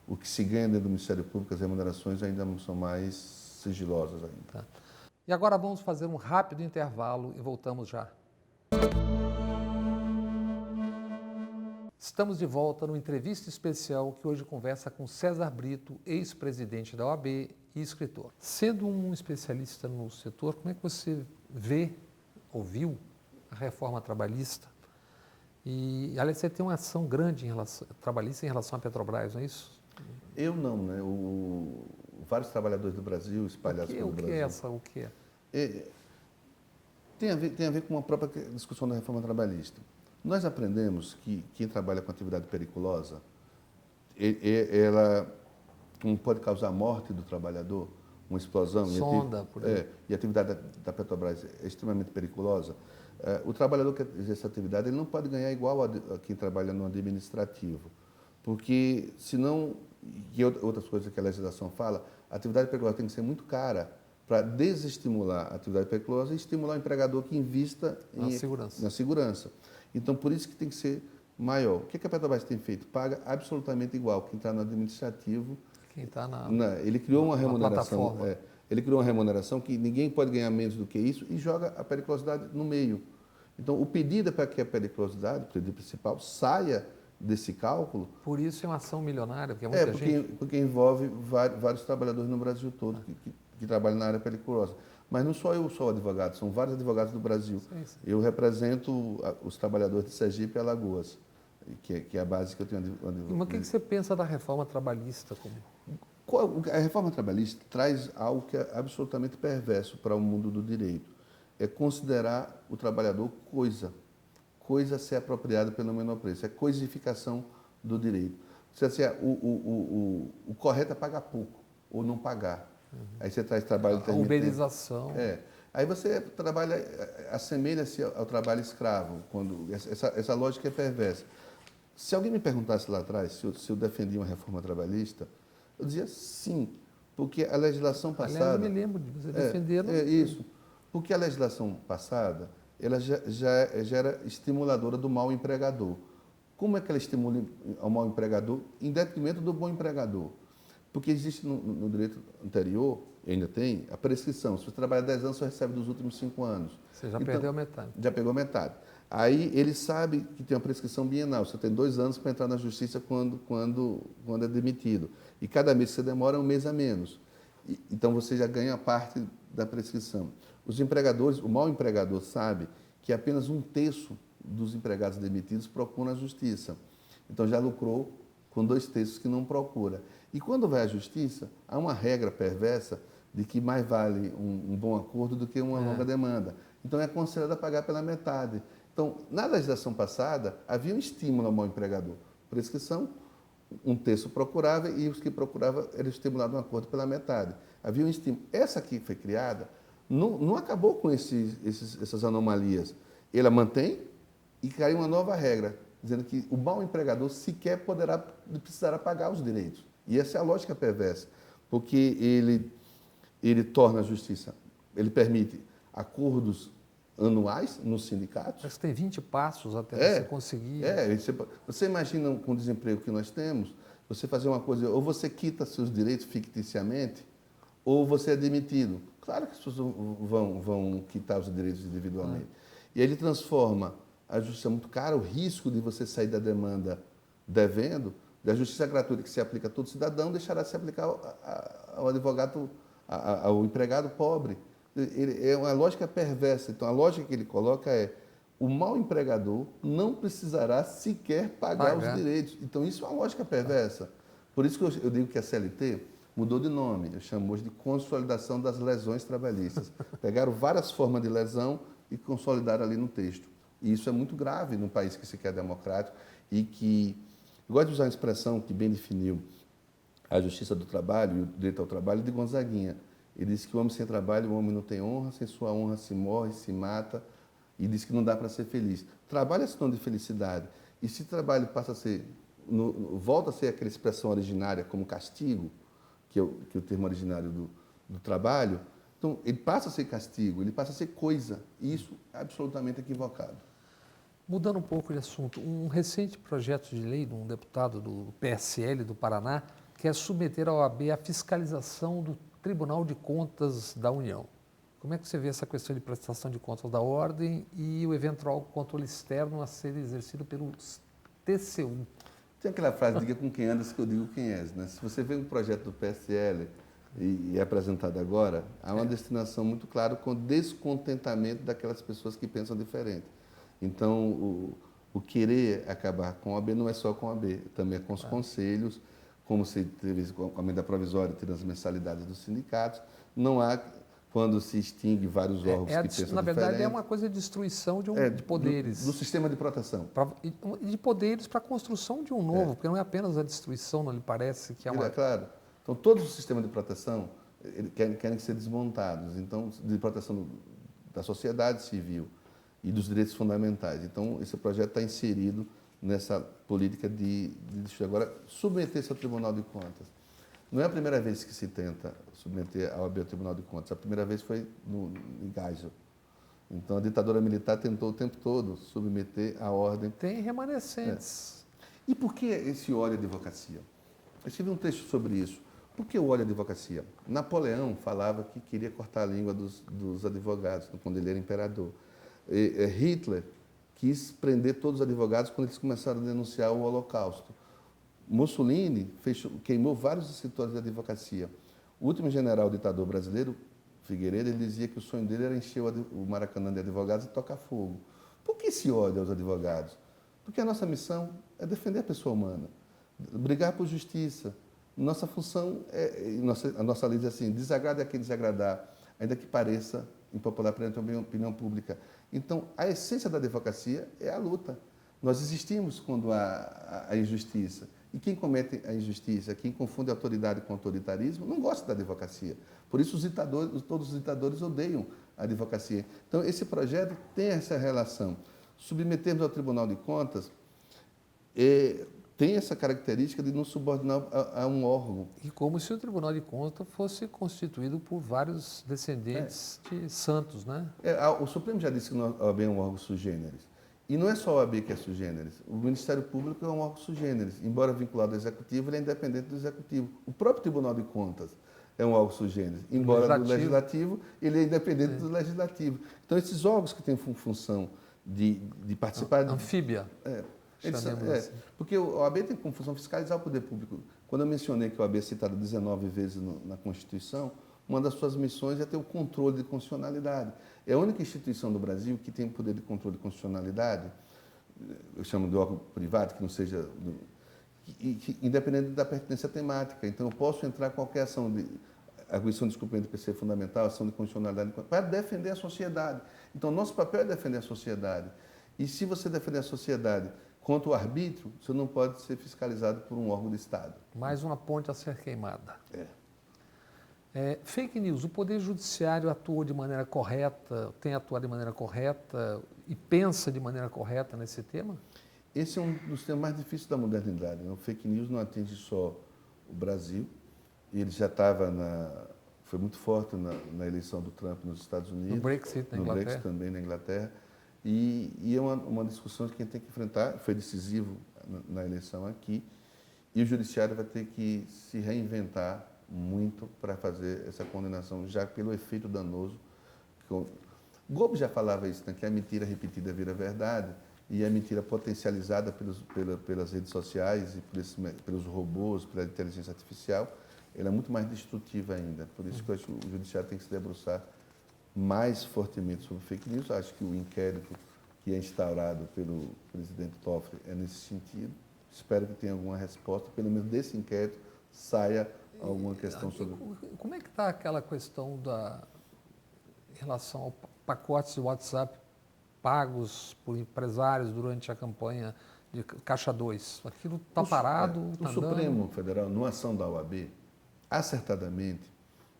O que se ganha dentro do Ministério Público, as remunerações ainda são mais sigilosas ainda. E agora vamos fazer um rápido intervalo e voltamos já. Estamos de volta numa entrevista especial que hoje conversa com César Brito, ex-presidente da OAB e escritor. Sendo um especialista no setor, como é que você ouviu a reforma trabalhista? E, aliás, você tem uma ação grande trabalhista em relação à Petrobras, não é isso? Eu não, né? Vários trabalhadores do Brasil espalhados pelo Brasil. O que é? Tem a ver com a própria discussão da reforma trabalhista. Nós aprendemos que quem trabalha com atividade periculosa, ela não pode causar a morte do trabalhador, uma explosão. E a atividade da Petrobras é extremamente periculosa. O trabalhador que exerce essa atividade ele não pode ganhar igual a quem trabalha no administrativo, porque senão, e outras coisas que a legislação fala, a atividade periculosa tem que ser muito cara para desestimular a atividade periculosa e estimular o empregador que invista na segurança. Então, por isso que tem que ser maior. O que a Petrobras tem feito? Paga absolutamente igual. Quem está no administrativo... Quem está ele criou uma remuneração... plataforma. Ele criou uma remuneração que ninguém pode ganhar menos do que isso e joga a periculosidade no meio. Então, o pedido é para que a periculosidade, o pedido principal, saia desse cálculo. Por isso é uma ação milionária, porque é muita gente... Porque envolve vários trabalhadores no Brasil todo que trabalham na área periculosa. Mas não só eu sou advogado, são vários advogados do Brasil. Sim. Eu represento os trabalhadores de Sergipe e Alagoas, que é a base que eu tenho. Mas o que você pensa da reforma trabalhista? A reforma trabalhista traz algo que é absolutamente perverso para o mundo do direito. É considerar o trabalhador coisa a ser apropriada pelo menor preço. É coisificação do direito. O correto é pagar pouco ou não pagar. Aí você traz trabalho intermitente. Uberização. Aí você trabalha, assemelha-se ao trabalho escravo. Essa lógica é perversa. Se alguém me perguntasse lá atrás se eu defendia uma reforma trabalhista, eu dizia sim, porque a legislação passada... Aliás, eu me lembro de você defender... Isso, porque a legislação passada ela já era estimuladora do mau empregador. Como é que ela estimula ao mau empregador em detrimento do bom empregador? Porque existe no direito anterior, ainda tem, a prescrição. Se você trabalha 10 anos, você recebe dos últimos 5 anos. Você já perdeu metade. Já pegou metade. Aí ele sabe que tem uma prescrição bienal. Você tem 2 anos para entrar na justiça quando é demitido. E cada mês que você demora, é um mês a menos. Então você já ganha parte da prescrição. Os empregadores, o mau empregador sabe que apenas 1/3 dos empregados demitidos procuram a justiça. Então já lucrou com 2/3 que não procura. E quando vai à justiça, há uma regra perversa de que mais vale um bom acordo do que uma longa demanda. Então é aconselhado a pagar pela metade. Então, na legislação passada, havia um estímulo ao mau empregador. Prescrição, 1/3 procurava e os que procuravam eram estimulados a um acordo pela metade. Havia um estímulo. Essa aqui foi criada, não acabou com essas anomalias. Ela mantém e caiu uma nova regra, dizendo que o mau empregador sequer precisará pagar os direitos. E essa é a lógica perversa, porque ele torna a justiça, ele permite acordos anuais nos sindicatos. Mas tem 20 passos até você conseguir... Você imagina com o desemprego que nós temos, você fazer uma coisa, ou você quita seus direitos ficticiamente, ou você é demitido. Claro que as pessoas vão quitar os direitos individualmente. E ele transforma a justiça muito cara, o risco de você sair da demanda devendo, da justiça gratuita que se aplica a todo cidadão, deixará de se aplicar ao advogado, ao empregado pobre. É uma lógica perversa. Então, a lógica que ele coloca é: o mau empregador não precisará sequer pagar os direitos. Então, isso é uma lógica perversa. Por isso que eu digo que a CLT mudou de nome. Eu chamo hoje de consolidação das lesões trabalhistas. Pegaram várias formas de lesão e consolidaram ali no texto. E isso é muito grave num país que se quer democrático e que... Eu gosto de usar uma expressão que bem definiu a justiça do trabalho e o direito ao trabalho de Gonzaguinha. Ele disse que o homem sem trabalho, o homem não tem honra, sem sua honra se morre, se mata, e diz que não dá para ser feliz. Trabalho é sinônimo de felicidade. E se o trabalho passa a ser, volta a ser aquela expressão originária como castigo, que é o termo originário do trabalho, então ele passa a ser castigo, ele passa a ser coisa. E isso é absolutamente equivocado. Mudando um pouco de assunto, um recente projeto de lei de um deputado do PSL do Paraná quer submeter à OAB a fiscalização do Tribunal de Contas da União. Como é que você vê essa questão de prestação de contas da ordem e o eventual controle externo a ser exercido pelo TCU? Tem aquela frase, diga com quem andas que eu digo quem és, né? Se você vê um projeto do PSL e é apresentado agora, há uma destinação muito clara com descontentamento daquelas pessoas que pensam diferente. Então, o querer acabar com a OAB não é só com a OAB, também é com os conselhos, como se teve com a emenda provisória, tendo as mensalidades dos sindicatos. Não há, quando se extingue vários órgãos que pensam diferente. Na verdade, é uma coisa de destruição de poderes. Do sistema de proteção. De poderes para a construção de um novo, porque não é apenas a destruição, não lhe parece que é uma... Claro. Então, todos os sistemas de proteção querem ser desmontados. Então, de proteção da sociedade civil e dos direitos fundamentais. Então, esse projeto está inserido nessa política de agora submeter-se ao Tribunal de Contas. Não é a primeira vez que se tenta submeter a OAB ao Tribunal de Contas. A primeira vez foi em Geisel. Então, a ditadura militar tentou o tempo todo submeter a ordem. Tem remanescentes. E por que esse ódio à advocacia? Eu escrevi um texto sobre isso. Por que o ódio à advocacia? Napoleão falava que queria cortar a língua dos advogados, quando ele era imperador. Hitler quis prender todos os advogados quando eles começaram a denunciar o Holocausto. Mussolini queimou vários escritórios de advocacia. O último general ditador brasileiro, Figueiredo, ele dizia que o sonho dele era encher o Maracanã de advogados e tocar fogo. Por que esse ódio aos advogados? Porque a nossa missão é defender a pessoa humana, brigar por justiça. Nossa função, a nossa lei diz assim, desagrada é quem desagradar, ainda que pareça impopular perante a opinião pública. Então, a essência da advocacia é a luta. Nós existimos quando há a injustiça. E quem comete a injustiça, quem confunde autoridade com autoritarismo, não gosta da advocacia. Por isso, todos os ditadores odeiam a advocacia. Então, esse projeto tem essa relação. Submetermos ao Tribunal de Contas tem essa característica de nos subordinar a um órgão. E como se o Tribunal de Contas fosse constituído por vários descendentes de santos, né? O Supremo já disse que a OAB é um órgão sui generis. E não é só a OAB que é sui generis. O Ministério Público é um órgão sui generis. Embora vinculado ao Executivo, ele é independente do Executivo. O próprio Tribunal de Contas é um órgão sui generis. Embora do Legislativo, ele é independente do Legislativo. Então, esses órgãos que têm função de participar... Anfíbia. Porque a OAB tem como função fiscalizar o poder público. Quando eu mencionei que a OAB é citada 19 vezes na Constituição, uma das suas missões é ter o controle de constitucionalidade. É a única instituição do Brasil que tem o poder de controle de constitucionalidade, eu chamo de órgão privado, que não seja... independente da pertinência temática. Então, eu posso entrar com qualquer ação de arguição de descumprimento do preceito fundamental, ação de constitucionalidade, para defender a sociedade. Então, nosso papel é defender a sociedade. E se você defender a sociedade contra o arbítrio, você não pode ser fiscalizado por um órgão do Estado. Mais uma ponte a ser queimada. Fake news. O Poder Judiciário atuou de maneira correta, tem atuado de maneira correta e pensa de maneira correta nesse tema? Esse é um dos temas mais difíceis da modernidade. O fake news não atinge só o Brasil, ele já estava foi muito forte na eleição do Trump nos Estados Unidos. No Brexit na Inglaterra. No Brexit também na Inglaterra. E é uma discussão que a gente tem que enfrentar, foi decisivo na eleição aqui, e o Judiciário vai ter que se reinventar muito para fazer essa condenação, já pelo efeito danoso. Goebbels já falava isso, né, que a mentira repetida vira verdade, e a mentira potencializada pelas redes sociais e pelos robôs, pela inteligência artificial, ela é muito mais destrutiva ainda. Por isso que eu acho que o Judiciário tem que se debruçar mais fortemente sobre fake news. Acho que o inquérito que é instaurado pelo presidente Toffoli é nesse sentido. Espero que tenha alguma resposta, pelo menos desse inquérito saia alguma questão sobre... Como é que está aquela questão em relação ao pacotes de WhatsApp pagos por empresários durante a campanha de Caixa 2? Aquilo está parado? O Supremo Federal, numa ação da OAB, acertadamente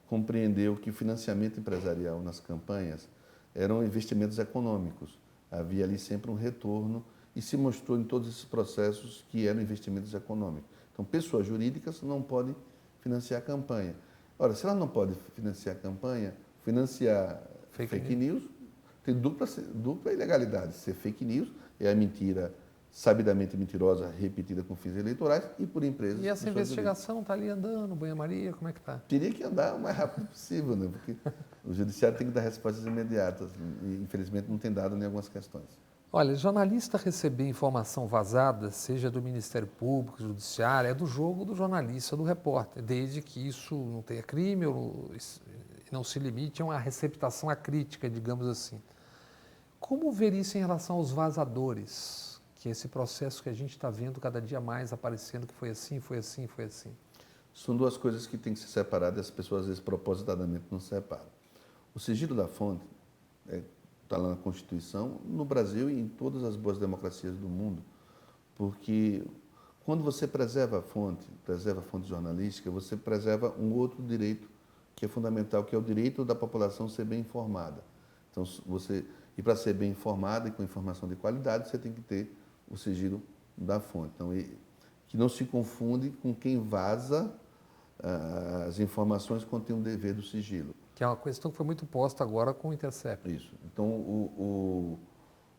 compreendeu que o financiamento empresarial nas campanhas eram investimentos econômicos. Havia ali sempre um retorno e se mostrou em todos esses processos que eram investimentos econômicos. Então, pessoas jurídicas não podem financiar a campanha. Ora, se ela não pode financiar a campanha, financiar fake news tem dupla ilegalidade. Ser fake news é a mentira sabidamente mentirosa, repetida com fins eleitorais e por empresas. E essa investigação está ali andando, banha-maria, como é que está? Teria que andar o mais rápido possível, né? Porque o Judiciário tem que dar respostas imediatas e, infelizmente, não tem dado em algumas questões. Olha, jornalista receber informação vazada, seja do Ministério Público, do Judiciário, é do jogo do jornalista, do repórter, desde que isso não tenha crime ou não se limite a uma receptação à crítica, digamos assim. Como ver isso em relação aos vazadores? Que esse processo que a gente está vendo cada dia mais aparecendo que foi assim, foi assim, foi assim. São duas coisas que têm que ser separadas e as pessoas, às vezes, propositadamente não separam. O sigilo da fonte está lá na Constituição, no Brasil e em todas as boas democracias do mundo, porque quando você preserva a fonte jornalística, você preserva um outro direito que é fundamental, que é o direito da população ser bem informada. Então, e para ser bem informada e com informação de qualidade, você tem que ter o sigilo da fonte. Então, que não se confunde com quem vaza as informações contêm um dever do sigilo. Que é uma questão que foi muito posta agora com o Intercept. Isso. Então, o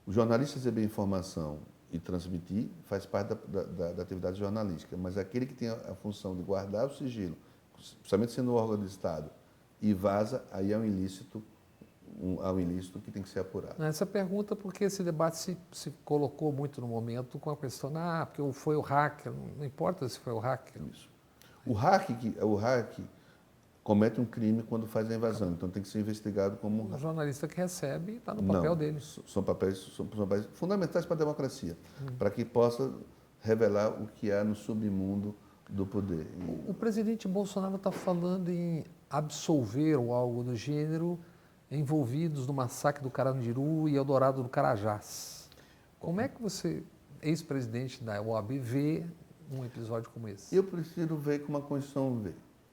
jornalista receber informação e transmitir faz parte da atividade jornalística, mas aquele que tem a função de guardar o sigilo, principalmente sendo um órgão do Estado, e vaza, aí é um ilícito que tem que ser apurado. Essa pergunta porque esse debate se colocou muito no momento com a questão, porque foi o hacker, não importa se foi o hacker. Isso. O hack comete um crime quando faz a invasão, então tem que ser investigado como um O hack. jornalista que recebe está no papel dele. São papéis fundamentais para a democracia, para que possa revelar o que há no submundo do poder. O presidente Bolsonaro está falando em absolver ou algo do gênero envolvidos no massacre do Carandiru e Eldorado do Carajás. Como é que você, ex-presidente da OAB, vê um episódio como esse? Eu prefiro ver como a Constituição vê.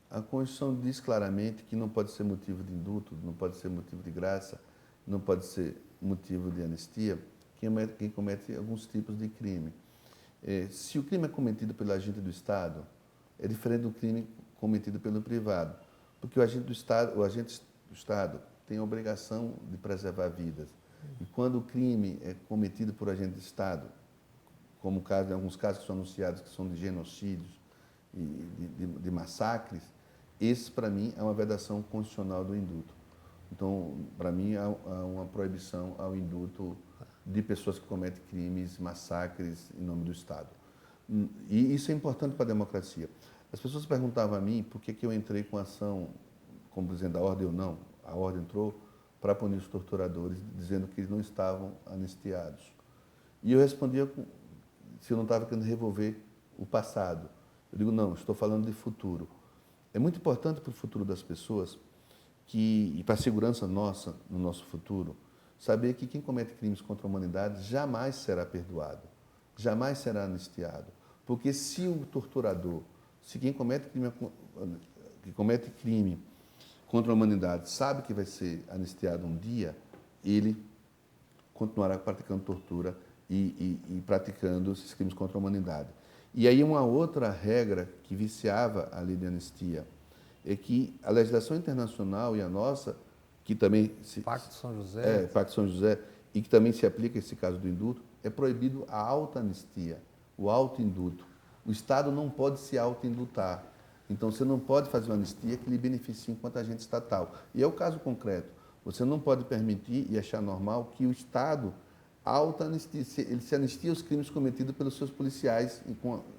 A Constituição diz claramente que não pode ser motivo de indulto, não pode ser motivo de graça, não pode ser motivo de anistia quem comete alguns tipos de crime. Se o crime é cometido pelo agente do Estado, é diferente do crime cometido pelo privado, porque o agente do Estado tem a obrigação de preservar vidas. E quando o crime é cometido por agente do Estado, como em alguns casos que são anunciados que são de genocídios e de massacres, esse, para mim, é uma vedação constitucional do indulto. Então, para mim, há uma proibição ao indulto de pessoas que cometem crimes, massacres em nome do Estado. E isso é importante para a democracia. As pessoas perguntavam a mim por que eu entrei com ação como presidente da ordem ou não. A ordem entrou para punir os torturadores, dizendo que eles não estavam anistiados. E eu respondia se eu não estava querendo revolver o passado. Eu digo, não, estou falando de futuro. É muito importante para o futuro das pessoas e para a segurança nossa, no nosso futuro, saber que quem comete crimes contra a humanidade jamais será perdoado, jamais será anistiado. Porque se o torturador, se quem comete crime contra a humanidade sabe que vai ser anistiado um dia, ele continuará praticando tortura e praticando esses crimes contra a humanidade. E aí uma outra regra que viciava a lei de anistia é que a legislação internacional e a nossa, que também... Pacto de São José. Pacto de São José, e que também se aplica esse caso do indulto, é proibido a autoanistia, o autoindulto. O Estado não pode se autoindultar. Então, você não pode fazer uma anistia que lhe beneficie enquanto agente estatal. E é o caso concreto. Você não pode permitir e achar normal que o Estado ele se anistia os crimes cometidos pelos seus policiais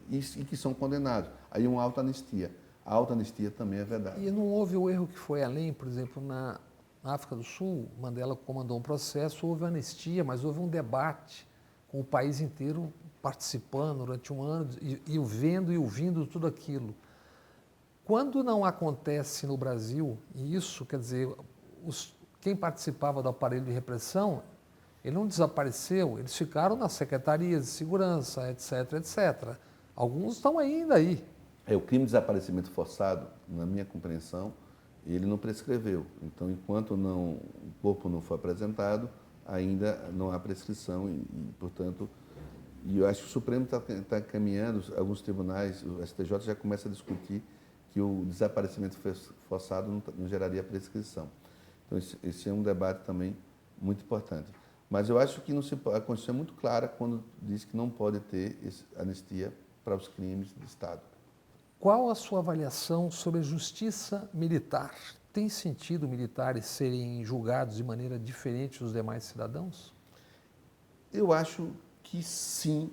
e que são condenados. Aí uma autoanistia. A autoanistia também é verdade. E não houve o erro que foi além, por exemplo, na África do Sul, Mandela comandou um processo, houve anistia, mas houve um debate com o país inteiro participando durante um ano e vendo e ouvindo tudo aquilo. Quando não acontece no Brasil, e isso, quer dizer, quem participava do aparelho de repressão, ele não desapareceu, eles ficaram nas secretarias de segurança, etc, etc. Alguns estão ainda aí. O crime de desaparecimento forçado, na minha compreensão, ele não prescreveu. Então, enquanto o corpo não for apresentado, ainda não há prescrição portanto, eu acho que o Supremo está caminhando, alguns tribunais, o STJ já começa a discutir que o desaparecimento forçado não geraria prescrição. Então, esse é um debate também muito importante. Mas eu acho que a Constituição é muito clara quando diz que não pode ter anistia para os crimes de Estado. Qual a sua avaliação sobre a justiça militar? Tem sentido militares serem julgados de maneira diferente dos demais cidadãos? Eu acho que sim,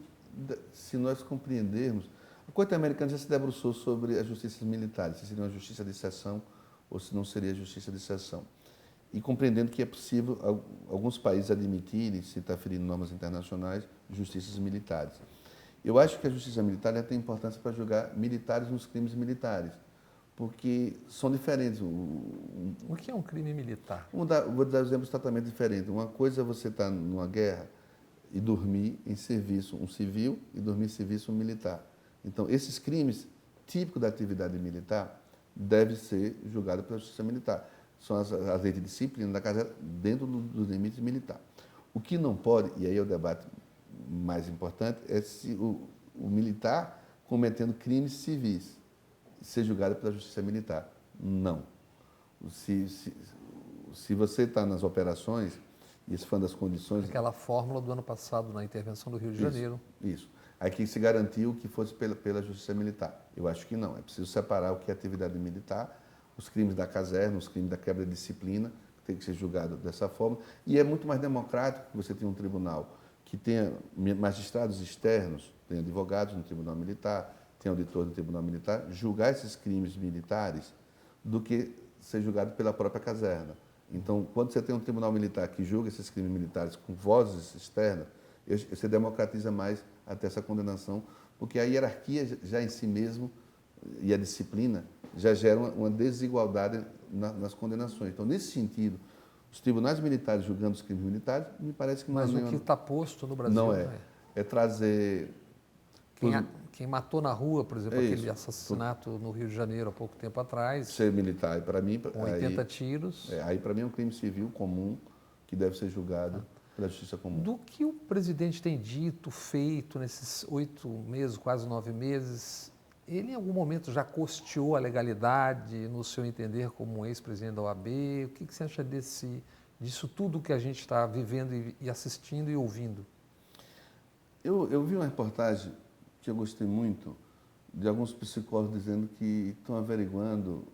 se nós compreendermos. A Corte Americana já se debruçou sobre as justiças militares, se seria uma justiça de exceção ou se não seria justiça de exceção. E compreendendo que é possível alguns países admitirem, se está ferindo normas internacionais, justiças militares. Eu acho que a justiça militar tem importância para julgar militares nos crimes militares, porque são diferentes. O que é um crime militar? Vou dar exemplos totalmente diferentes. Uma coisa é você estar numa guerra e dormir em serviço um civil e dormir em serviço um militar. Então, esses crimes típicos da atividade militar devem ser julgados pela justiça militar. São as leis de disciplina da casa dentro dos limites militares. O que não pode, e aí é o debate mais importante, é se o militar cometendo crimes civis. ser julgada pela Justiça Militar. Não. Se você está nas operações, e isso foi uma das condições... Aquela fórmula do ano passado, na intervenção do Rio de Janeiro. Isso. Aí que se garantiu que fosse pela Justiça Militar. Eu acho que não. É preciso separar o que é atividade militar, os crimes da caserna, os crimes da quebra de disciplina, que tem que ser julgado dessa forma. E é muito mais democrático que você tenha um tribunal que tenha magistrados externos, tem advogados no Tribunal Militar, tem auditor no Tribunal Militar, julgar esses crimes militares do que ser julgado pela própria caserna. Então, quando você tem um tribunal militar que julga esses crimes militares com vozes externas, você democratiza mais até essa condenação, porque a hierarquia já em si mesmo e a disciplina já geram uma desigualdade nas condenações. Então, nesse sentido, os tribunais militares julgando os crimes militares, me parece que não Mas é... o que está posto no Brasil... Não é. É trazer... Quem matou na rua, por exemplo, aquele isso. assassinato no Rio de Janeiro há pouco tempo atrás... Ser militar, para mim... Com 80 tiros... Aí, para mim, é um crime civil comum que deve ser julgado pela justiça comum. Do que o presidente tem dito, feito nesses 8 meses, quase 9 meses, ele em algum momento já costeou a legalidade, no seu entender, como um ex-presidente da OAB? O que você acha disso tudo que a gente está vivendo e assistindo e ouvindo? Eu vi uma reportagem que eu gostei muito, de alguns psicólogos dizendo que estão averiguando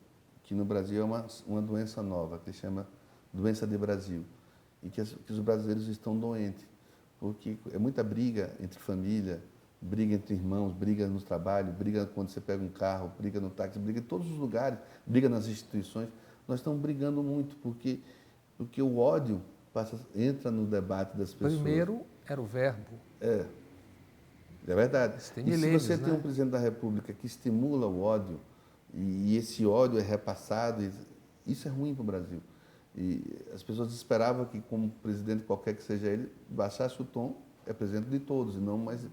que no Brasil é uma doença nova, que se chama doença de Brasil, e que os brasileiros estão doentes, porque é muita briga entre família, briga entre irmãos, briga no trabalho, briga quando você pega um carro, briga no táxi, briga em todos os lugares, briga nas instituições. Nós estamos brigando muito, porque o ódio entra no debate das pessoas. Primeiro era o verbo. É verdade. Tem e se milênios, você tem um presidente da República que estimula o ódio, e esse ódio é repassado, isso é ruim para o Brasil. E as pessoas esperavam que, como presidente qualquer que seja ele, baixasse o tom, é presidente de todos, e não mais...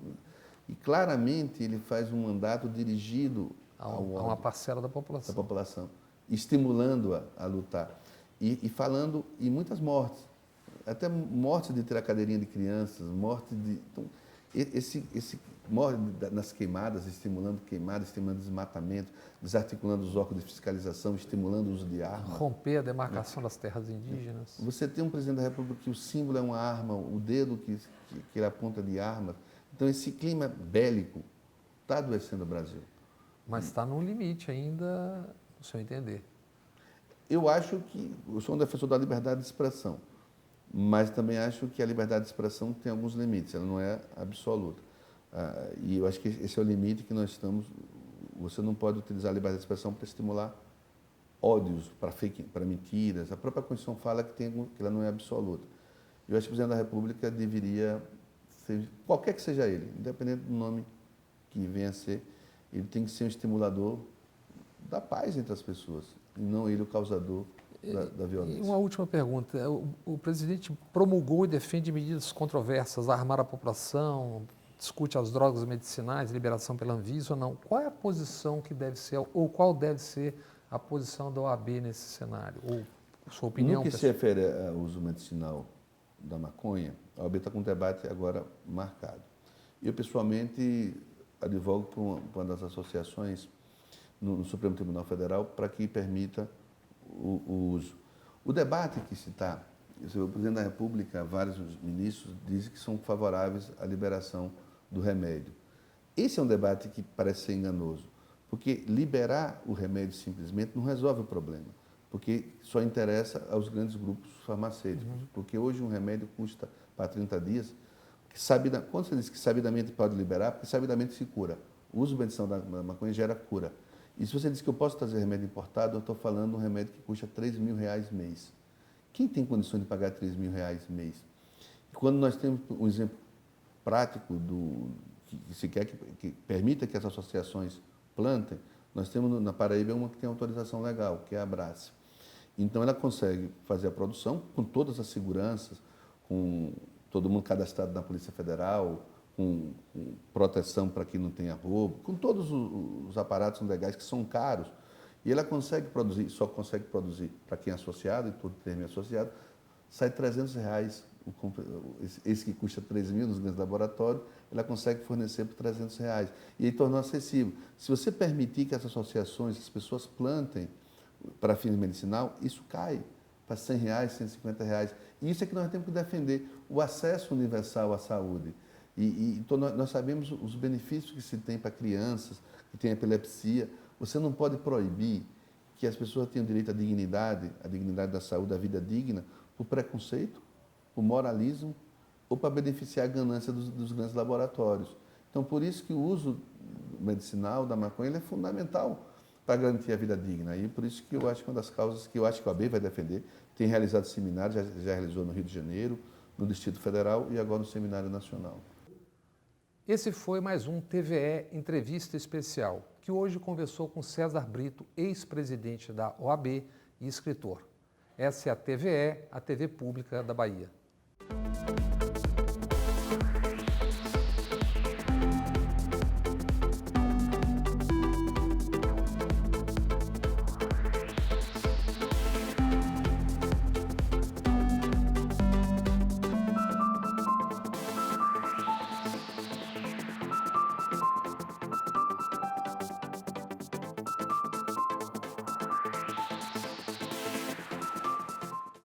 E claramente ele faz um mandato dirigido a uma parcela da população. Estimulando-a a lutar. E falando em muitas mortes, até mortes de tirar cadeirinha de crianças, morte de... Então, morre nas queimadas, estimulando desmatamento, desarticulando os órgãos de fiscalização, estimulando o uso de armas. Romper a demarcação das terras indígenas. Você tem um presidente da República que o símbolo é uma arma, o dedo que ele aponta de arma. Então, esse clima bélico está adoecendo o Brasil. Mas está num limite ainda, no seu entender. Eu sou um defensor da liberdade de expressão, mas também acho que a liberdade de expressão tem alguns limites, ela não é absoluta. E eu acho que esse é o limite que nós estamos... Você não pode utilizar a liberdade de expressão para estimular ódios, para mentiras. A própria Constituição fala que ela não é absoluta. Eu acho que o presidente da República deveria ser, qualquer que seja ele, independente do nome que venha a ser, ele tem que ser um estimulador da paz entre as pessoas, e não ele o causador da violência. E uma última pergunta. O presidente promulgou e defende medidas controversas, armar a população, discute as drogas medicinais, liberação pela Anvisa ou não. Qual é a posição que deve ser, ou qual deve ser a posição da OAB nesse cenário? Ou sua opinião? No que se refere ao uso medicinal da maconha, a OAB está com um debate agora marcado. Eu, pessoalmente, advogo por uma das associações no Supremo Tribunal Federal para que permita o uso. O debate que se está, o presidente da República, vários ministros, dizem que são favoráveis à liberação do remédio. Esse é um debate que parece ser enganoso, porque liberar o remédio simplesmente não resolve o problema, porque só interessa aos grandes grupos farmacêuticos, porque hoje um remédio custa para 30 dias, quando você diz que sabidamente pode liberar, porque sabidamente se cura. O uso medicinal da maconha gera cura. E se você diz que eu posso trazer remédio importado, eu estou falando de um remédio que custa R$3.000 mês. Quem tem condições de pagar R$3.000 mês? E quando nós temos um exemplo prático que se quer que permita que as associações plantem, nós temos na Paraíba uma que tem autorização legal, que é a Abrace. Então ela consegue fazer a produção com todas as seguranças, com todo mundo cadastrado na Polícia Federal, com proteção para que não tenha roubo, com todos os aparatos legais que são caros. E ela consegue produzir, só consegue produzir para quem é associado, e todo termo é associado, sai R$300 esse que custa 13 mil nos grandes laboratórios, ela consegue fornecer por R$300. E aí tornou acessível. Se você permitir que essas associações, as pessoas plantem para fins medicinal, isso cai para R$100, R$150. E isso é que nós temos que defender, o acesso universal à saúde. Então nós sabemos os benefícios que se tem para crianças que têm epilepsia. Você não pode proibir que as pessoas tenham direito à dignidade da saúde, à vida digna, por preconceito, por moralismo ou para beneficiar a ganância dos grandes laboratórios. Então, por isso que o uso medicinal da maconha ele é fundamental para garantir a vida digna. E por isso que eu acho que uma das causas que eu acho que a OAB vai defender, tem realizado seminários, já realizou no Rio de Janeiro, no Distrito Federal e agora no Seminário Nacional. Esse foi mais um TVE Entrevista Especial, que hoje conversou com César Brito, ex-presidente da OAB e escritor. Essa é a TVE, a TV Pública da Bahia.